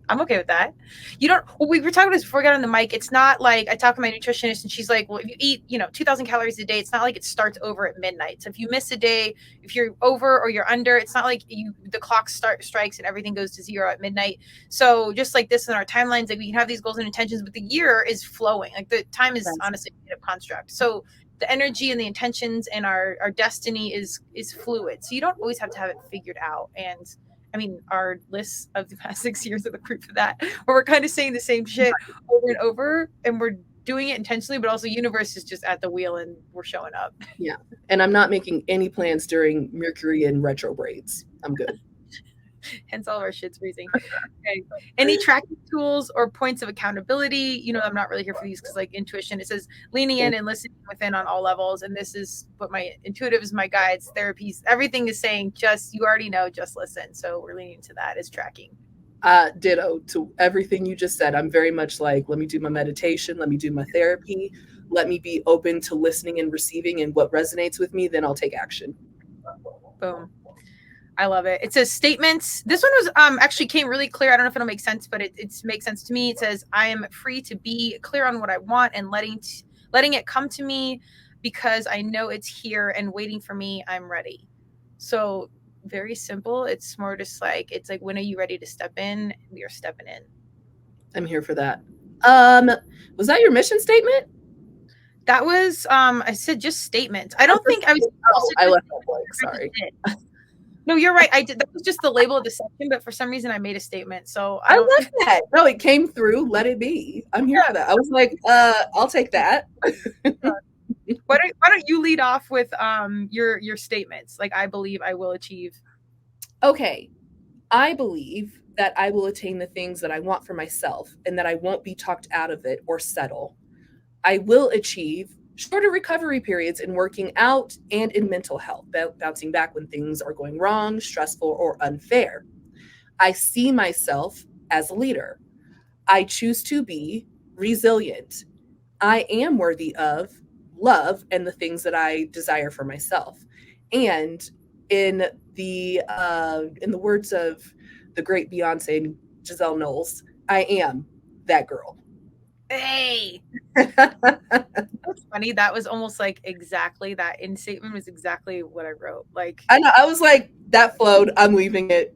[SPEAKER 2] I'm okay with that. We were talking about this before we got on the mic. It's not like I talk to my nutritionist and she's like, well, if you eat, 2,000 calories a day, it's not like it starts over at midnight. So if you miss a day, if you're over or you're under, it's not like the clock strikes and everything goes to 0 at midnight. So just like this in our timelines, like we can have these goals and intentions, but the year is flowing. Like the time is honestly a construct. So the energy and the intentions and our destiny is fluid. So you don't always have to have it figured out. And I mean, our lists of the past 6 years are the proof of that, where we're kind of saying the same shit over and over, and we're doing it intentionally, but also universe is just at the wheel and we're showing up.
[SPEAKER 3] Yeah. And I'm not making any plans during Mercury and retrogrades. I'm good.
[SPEAKER 2] Hence all of our shit's freezing. Okay. Any tracking tools or points of accountability? I'm not really here for these because like intuition, it says leaning in and listening within on all levels. And this is what my intuitive is, my guides, therapies, everything is saying, you already know, just listen. So we're leaning to that as tracking.
[SPEAKER 3] Ditto to everything you just said. I'm very much like, let me do my meditation. Let me do my therapy. Let me be open to listening and receiving, and what resonates with me, then I'll take action.
[SPEAKER 2] Boom. I love it. It says statements. This one was actually came really clear. I don't know if it'll make sense, but it makes sense to me. It says, I am free to be clear on what I want and letting it come to me because I know it's here and waiting for me. I'm ready. So very simple. It's more just like, it's like, when are you ready to step in? We are stepping in.
[SPEAKER 3] I'm here for that. Was that your mission statement?
[SPEAKER 2] That was, I said just statements. I don't think I was.
[SPEAKER 3] I left that blank. Sorry.
[SPEAKER 2] No, you're right. I did. That was just the label of the section, but for some reason I made a statement. So
[SPEAKER 3] I love that. No, it came through. Let it be. I'm here for that. I was like, I'll take that.
[SPEAKER 2] Why don't you lead off with your statements? Like, I believe I will achieve.
[SPEAKER 3] Okay. I believe that I will attain the things that I want for myself and that I won't be talked out of it or settle. I will achieve shorter recovery periods in working out and in mental health, bouncing back when things are going wrong, stressful, or unfair. I see myself as a leader. I choose to be resilient. I am worthy of love and the things that I desire for myself. And in the words of the great Beyonce and Giselle Knowles, I am that girl.
[SPEAKER 2] Hey. That's funny. That was almost like exactly that in statement was exactly what I wrote. Like,
[SPEAKER 3] I know, I was like, that flowed. I'm leaving it.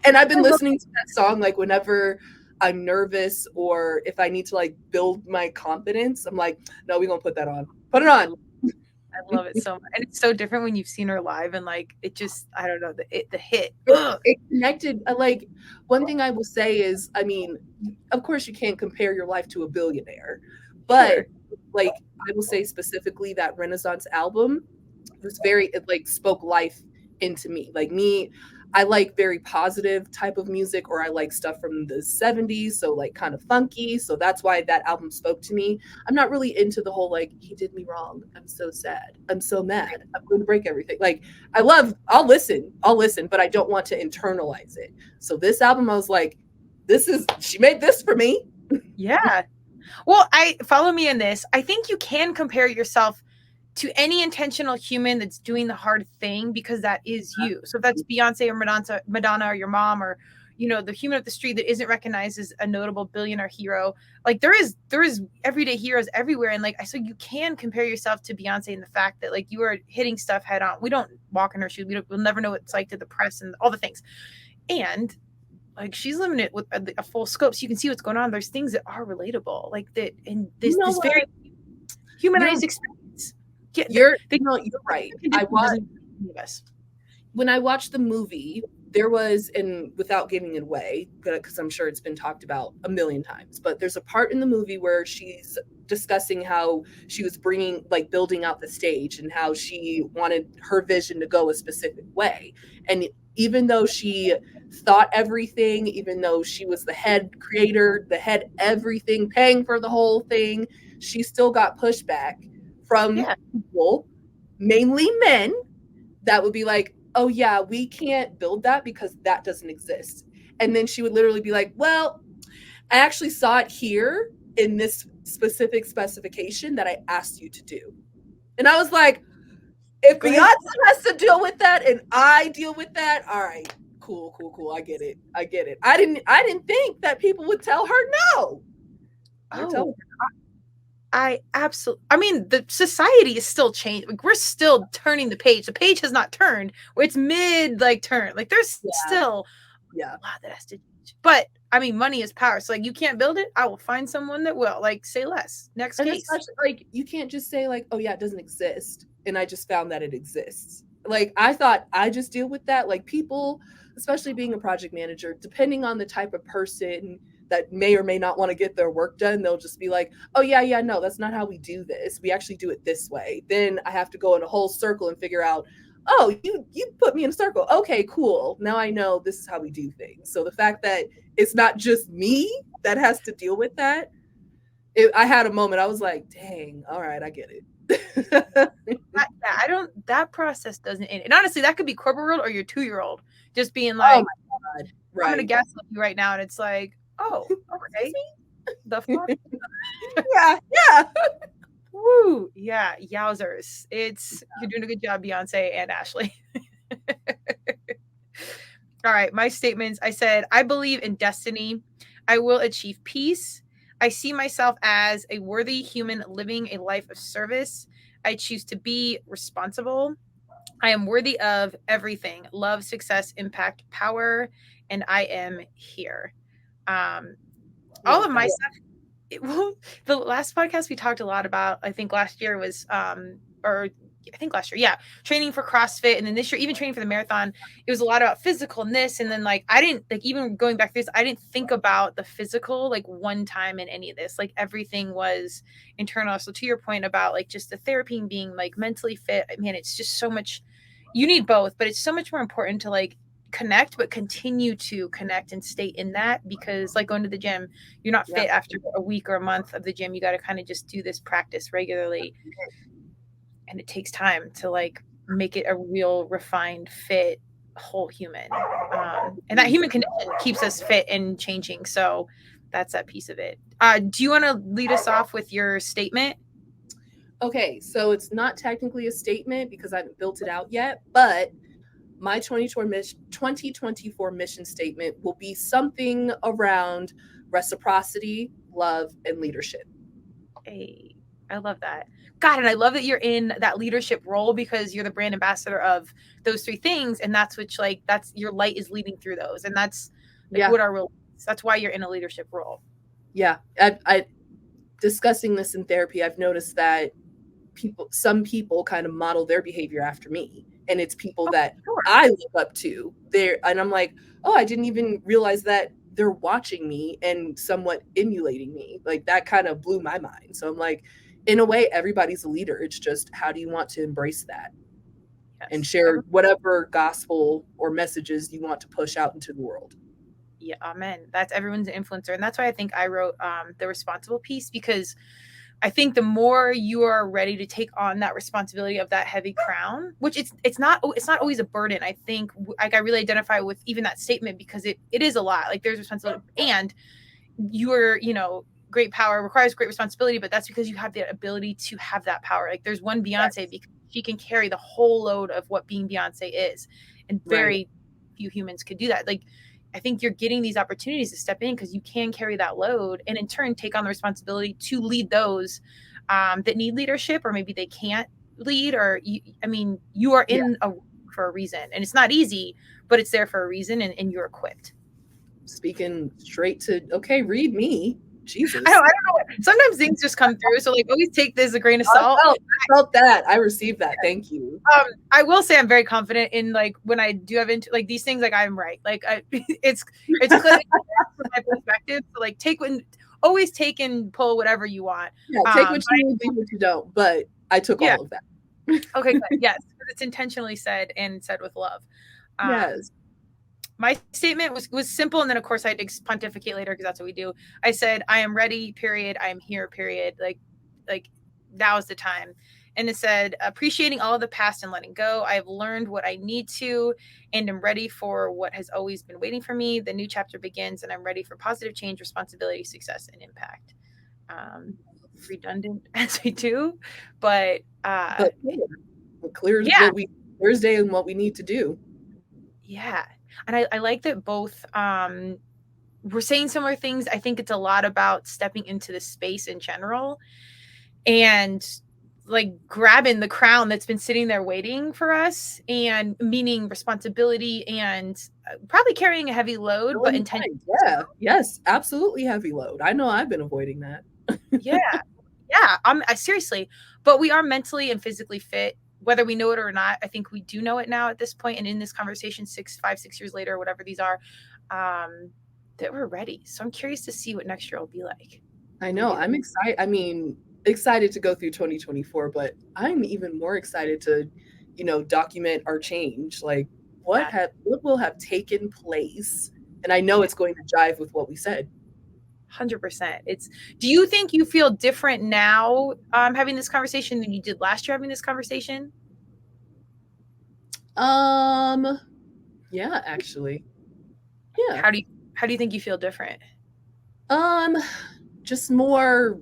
[SPEAKER 3] And I've been listening to that song like whenever I'm nervous or if I need to like build my confidence. I'm like, no, we're gonna put that on. Put it on.
[SPEAKER 2] I love it so much. And it's so different when you've seen her live and like it just, I don't know, the hit.
[SPEAKER 3] It connected. Like, one thing I will say is, I mean, of course you can't compare your life to a billionaire, But
[SPEAKER 2] Sure.
[SPEAKER 3] like I will say specifically that Renaissance album was it like spoke life into me. Like me, I like very positive type of music, or I like stuff from the 70s, so like kind of funky. So that's why that album spoke to me. I'm not really into the whole like, he did me wrong, I'm so sad, I'm so mad, I'm going to break everything. Like I'll listen, but I don't want to internalize it. So this album, I was like, she made this for me.
[SPEAKER 2] Yeah. Well, follow me in this. I think you can compare yourself to any intentional human that's doing the hard thing, because that is you. So if that's Beyonce or Madonna or your mom, or the human up the street that isn't recognized as a notable billionaire hero, like there is everyday heroes everywhere. And like so you can compare yourself to Beyonce in the fact that like you are hitting stuff head on. We don't walk in her shoes. We'll never know what it's like to the press and all the things. And like she's living it with a full scope, so you can see what's going on. There's things that are relatable, like that, and this very humanized experience. Yeah,
[SPEAKER 3] you're right. When I watched the movie, there was, and without giving it away, because I'm sure it's been talked about a million times, but there's a part in the movie where she's discussing how she was building out the stage and how she wanted her vision to go a specific way. And even though she thought everything, even though she was the head creator, the head everything, paying for the whole thing, she still got pushback from people, mainly men, that would be like, oh yeah, we can't build that because that doesn't exist. And then she would literally be like, well, I actually saw it here in this specific specification that I asked you to do. And I was like, if Beyonce has to deal with that and I deal with that, all right, cool. I get it. I didn't think that people would tell her no.
[SPEAKER 2] I mean, the society is still changing. Like, we're still turning the page. The page has not turned. It's turn. Like there's still a lot that has to change. But I mean, money is power. So like, you can't build it. I will find someone that will. Like, say less. Next case.
[SPEAKER 3] Like, you can't just say like, oh yeah, it doesn't exist, and I just found that it exists. Like, I thought I just deal with that. Like, people, especially being a project manager, depending on the type of person that may or may not want to get their work done, they'll just be like, oh yeah, no, that's not how we do this. We actually do it this way. Then I have to go in a whole circle and figure out, oh, you put me in a circle. Okay, cool. Now I know this is how we do things. So the fact that it's not just me that has to deal with that, I had a moment. I was like, dang, all right, I get it.
[SPEAKER 2] That process doesn't end. And honestly, that could be corporate world or your 2-year-old just being like, oh my God, right. I'm going to gaslight you right now. And it's like, oh, okay. The fuck?
[SPEAKER 3] Yeah.
[SPEAKER 2] Woo. Yeah. Yowzers. You're doing a good job, Beyonce and Ashley. All right. My statements. I said, I believe in destiny. I will achieve peace. I see myself as a worthy human living a life of service. I choose to be responsible. I am worthy of everything: love, success, impact, power, and I am here. All of my stuff. The last podcast we talked a lot about, I think last year was, training for CrossFit. And then this year, even training for the marathon, it was a lot about physicalness. And then like, I didn't like, even going back to this, I didn't think about the physical, like one time in any of this, like everything was internal. So to your point about like just the therapy and being like mentally fit, man, it's just so much, you need both, but it's so much more important to like connect, but continue to connect and stay in that, because like going to the gym, you're not fit after a week or a month of the gym. You got to kind of just do this practice regularly, and it takes time to like make it a real refined fit whole human, and that human condition keeps us fit and changing. So that's that piece of it. Do you want to lead us off with your statement?
[SPEAKER 3] Okay, so it's not technically a statement because I haven't built it out yet, but my 2024 mission statement will be something around reciprocity, love, and leadership.
[SPEAKER 2] Hey, I love that. God, and I love that you're in that leadership role, because you're the brand ambassador of those 3 things. And that's your light is leading through those. And that's like what our role is. That's why you're in a leadership role.
[SPEAKER 3] Yeah. I discussing this in therapy, I've noticed that some people kind of model their behavior after me. And it's people that I look up to there. And I'm like, oh, I didn't even realize that they're watching me and somewhat emulating me. Like that kind of blew my mind. So I'm like, in a way, everybody's a leader. It's just how do you want to embrace that and share whatever gospel or messages you want to push out into the world.
[SPEAKER 2] Yeah, amen. That's everyone's an influencer. And that's why I think I wrote the responsible piece, because I think the more you are ready to take on that responsibility of that heavy crown, which it's not always a burden. I think like I really identify with even that statement because it is a lot. Like there's responsibility, and your, great power requires great responsibility, but that's because you have the ability to have that power. Like there's one Beyonce because she can carry the whole load of what being Beyonce is, and very few humans could do that. Like I think you're getting these opportunities to step in because you can carry that load and in turn take on the responsibility to lead those that need leadership, or maybe they can't lead, or you are in for a reason, and it's not easy, but it's there for a reason, and you're equipped.
[SPEAKER 3] Speaking straight to, okay, read me. Jesus.
[SPEAKER 2] I don't know. Sometimes things just come through. So like always take this a grain of salt.
[SPEAKER 3] I felt that. I received that. Thank you.
[SPEAKER 2] I will say I'm very confident in like when I do have into like these things, like I'm right. Like it's clear from my perspective. So like always take and pull whatever you want.
[SPEAKER 3] Yeah, take what you need, leave what you don't. But I took all of that.
[SPEAKER 2] Okay, good. Yes. It's intentionally said and said with love.
[SPEAKER 3] Yes.
[SPEAKER 2] My statement was simple, and then of course I had to pontificate later because that's what we do. I said, I am ready, period. I am here, period. Like that was the time. And it said, appreciating all of the past and letting go. I have learned what I need to, and am ready for what has always been waiting for me. The new chapter begins, and I'm ready for positive change, responsibility, success, and impact. Redundant as we do, but
[SPEAKER 3] clear is what we Thursday and what we need to do.
[SPEAKER 2] Yeah. And I like that both we're saying similar things. I think it's a lot about stepping into the space in general and like grabbing the crown that's been sitting there waiting for us, and meaning responsibility and probably carrying a heavy load, but intention.
[SPEAKER 3] Yeah. Yes, absolutely heavy load. I know I've been avoiding that.
[SPEAKER 2] Yeah. I seriously, but we are mentally and physically fit, whether we know it or not. I think we do know it now at this point, and in this conversation 6 years later, whatever these are, that we're ready. So I'm curious to see what next year will be like.
[SPEAKER 3] I know. I'm excited. I mean, excited to go through 2024, but I'm even more excited to, document our change. Like what will have taken place. And I know it's going to jive with what we said.
[SPEAKER 2] 100%. Do you think you feel different now having this conversation than you did last year having this conversation?
[SPEAKER 3] Yeah, actually. Yeah.
[SPEAKER 2] How do you think you feel different?
[SPEAKER 3] Just more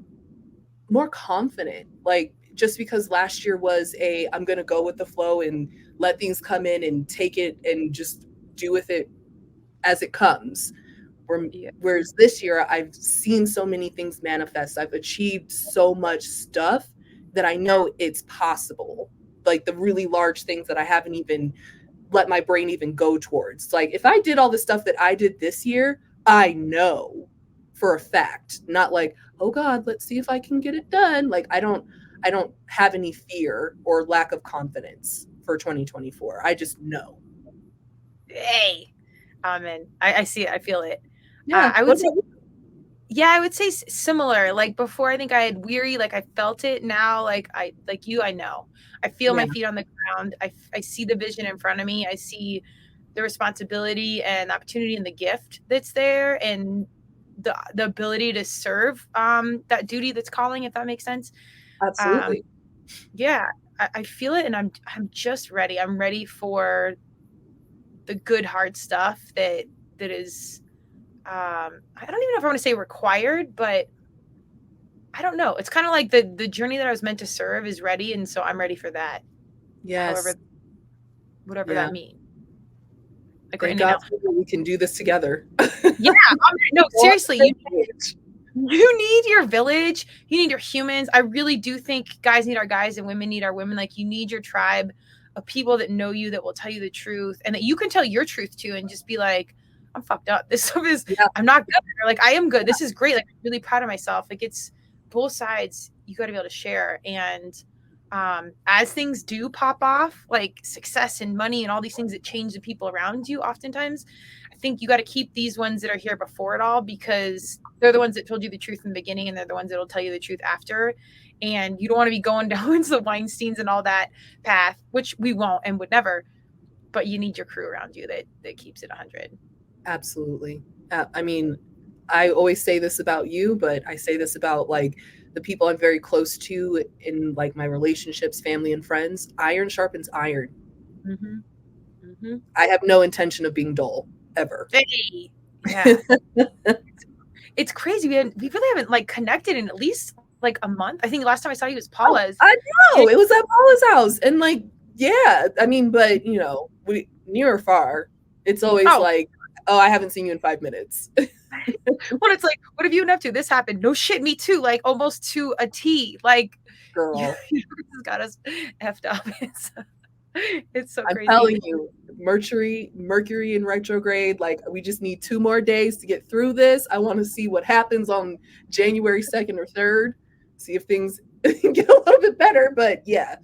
[SPEAKER 3] confident. Like just because last year was I'm going to go with the flow and let things come in and take it and just do with it as it comes. Whereas this year I've seen so many things manifest. I've achieved so much stuff that I know it's possible. Like the really large things that I haven't even let my brain even go towards. Like if I did all the stuff that I did this year, I know for a fact, not like, oh God, let's see if I can get it done. Like I don't have any fear or lack of confidence for 2024. I just know.
[SPEAKER 2] Hey, amen. I see it. I feel it.
[SPEAKER 3] Yeah,
[SPEAKER 2] I would say similar. Like before, I think I had weary, like I felt it. Now, I know. I feel my feet on the ground. I see the vision in front of me. I see the responsibility and the opportunity and the gift that's there, and the ability to serve that duty that's calling, if that makes sense.
[SPEAKER 3] Absolutely.
[SPEAKER 2] I feel it, and I'm just ready. I'm ready for the good, hard stuff that is. I don't even know if I want to say required, but I don't know. It's kind of like the journey that I was meant to serve is ready, and so I'm ready for that.
[SPEAKER 3] Yes.
[SPEAKER 2] Whatever that means. Like
[SPEAKER 3] thank God we can do this together.
[SPEAKER 2] Yeah. No, seriously. You need your village. You need your humans. I really do think guys need our guys and women need our women. Like you need your tribe of people that know you, that will tell you the truth, and that you can tell your truth to, and just be like, I'm fucked up. This stuff is, I'm not good. Or like, I am good. This is great. Like, I'm really proud of myself. Like, it's both sides you got to be able to share. And as things do pop off, like success and money and all these things that change the people around you, oftentimes, I think you got to keep these ones that are here before it all, because they're the ones that told you the truth in the beginning, and they're the ones that will tell you the truth after. And you don't want to be going down into the Weinsteins and all that path, which we won't and would never. But you need your crew around you that keeps it 100.
[SPEAKER 3] Absolutely. I mean, I always say this about you, but I say this about like the people I'm very close to in like my relationships, family and friends. Iron sharpens iron.
[SPEAKER 2] Mm-hmm. Mm-hmm.
[SPEAKER 3] I have no intention of being dull ever.
[SPEAKER 2] Hey. Yeah. It's crazy. We really haven't like connected in at least like a month. I think last time I saw you was Paula's.
[SPEAKER 3] I know. It was at Paula's house. And like, yeah, I mean, but you know, we near or far, it's always like, oh, I haven't seen you in 5 minutes.
[SPEAKER 2] Well, it's like, what have you been up to? This happened. No shit, me too. Like almost to a T. Like,
[SPEAKER 3] girl,
[SPEAKER 2] this got us effed up. It's so crazy.
[SPEAKER 3] I'm telling you, Mercury in retrograde. Like, we just need 2 more days to get through this. I want to see what happens on January 2nd or 3rd. See if things get a little bit better. But yeah,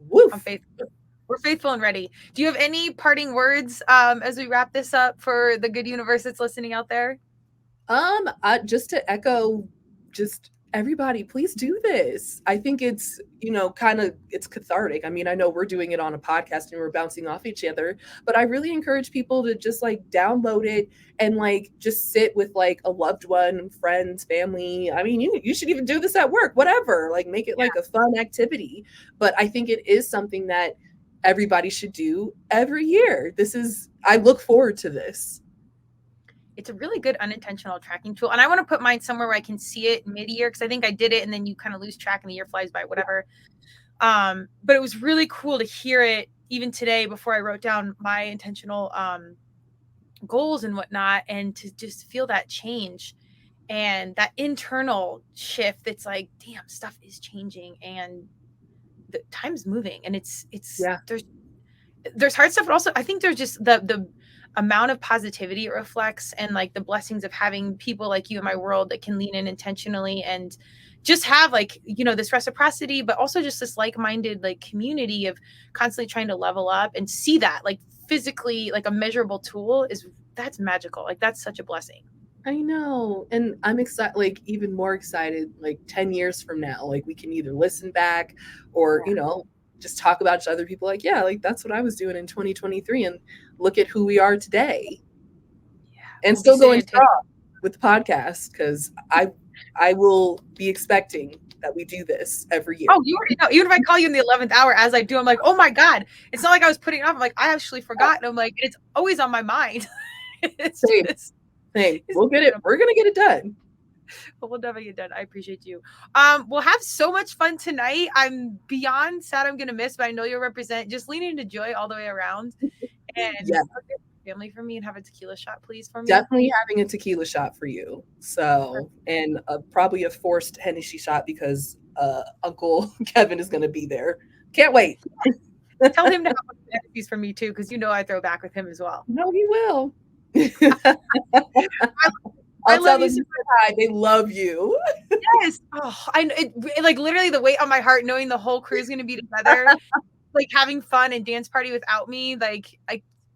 [SPEAKER 3] woof.
[SPEAKER 2] I'm faithful. We're faithful and ready. Do you have any parting words as we wrap this up for the good universe that's listening out there?
[SPEAKER 3] Just to echo, just everybody, please do this. I think it's, you know, it's cathartic. I mean, I know we're doing it on a podcast and we're bouncing off each other, but I really encourage people to just like download it and like just sit with like a loved one, friends, family. I mean, you should even do this at work, whatever, like make it like a fun activity. But I think it is something that everybody should do every year. I look forward to this.
[SPEAKER 2] It's a really good unintentional tracking tool. And I want to put mine somewhere where I can see it mid-year, because I think I did it and then you kind of lose track and the year flies by, whatever. But it was really cool to hear it even today before I wrote down my intentional goals and whatnot, and to just feel that change and that internal shift that's like, damn, stuff is changing and the time's moving, and it's there's hard stuff, but also I think there's just the amount of positivity it reflects, and like the blessings of having people like you in my world that can lean in intentionally and just have like, you know, this reciprocity, but also just this like-minded like community of constantly trying to level up, and see that like physically, like a measurable tool that's magical. Like that's such a blessing.
[SPEAKER 3] I know. And I'm excited, like even more excited, like 10 years from now, like we can either listen back or, you know, just talk about to other people like, yeah, like that's what I was doing in 2023 and look at who we are today. Yeah. And still going strong with the podcast, because I will be expecting that we do this every year.
[SPEAKER 2] Oh, you already know. Even if I call you in the 11th hour as I do, I'm like, oh my God. It's not like I was putting it off. I'm like, I actually forgot. And I'm like, it's always on my mind.
[SPEAKER 3] Same. We'll get it. We're going to get it done.
[SPEAKER 2] But we'll definitely get done. I appreciate you. We'll have so much fun tonight. I'm beyond sad I'm going to miss, but I know you'll represent just leaning into joy all the way around. And family for me, and have a tequila shot, please, for me.
[SPEAKER 3] Definitely having a tequila shot for you. So, and probably a forced Hennessy shot, because Uncle Kevin is going to be there. Can't wait.
[SPEAKER 2] Tell him to have Hennessy's for me too, because you know I throw back with him as well.
[SPEAKER 3] No, he will. I'll tell them hi. They love you.
[SPEAKER 2] Yes. Oh, it like literally the weight on my heart, knowing the whole crew is going to be together, like having fun and dance party without me. Like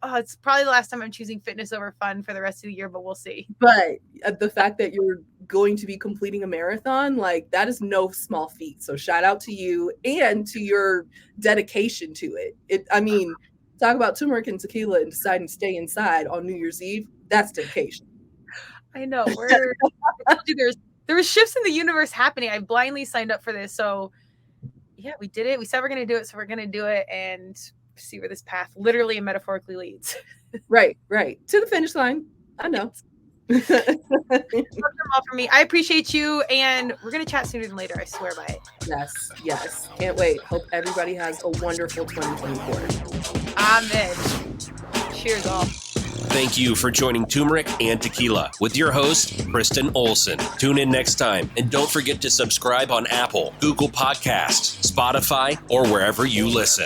[SPEAKER 2] it's probably the last time I'm choosing fitness over fun for the rest of the year, but we'll see.
[SPEAKER 3] But the fact that you're going to be completing a marathon, like that is no small feat. So shout out to you and to your dedication to it. I mean, talk about turmeric and tequila and deciding to stay inside on New Year's Eve. That's dedication.
[SPEAKER 2] I know. There were shifts in the universe happening. I blindly signed up for this. So yeah, we did it. We said we're going to do it. So we're going to do it and see where this path literally and metaphorically leads. Right.
[SPEAKER 3] To the finish line. I know.
[SPEAKER 2] All for me. I appreciate you. And we're going to chat sooner than later. I swear by it.
[SPEAKER 3] Yes. Can't wait. Hope everybody has a wonderful 2024.
[SPEAKER 2] Amen. Cheers all.
[SPEAKER 1] Thank you for joining Turmeric and Tequila with your host, Kristen Olson. Tune in next time, and don't forget to subscribe on Apple, Google Podcasts, Spotify, or wherever you listen.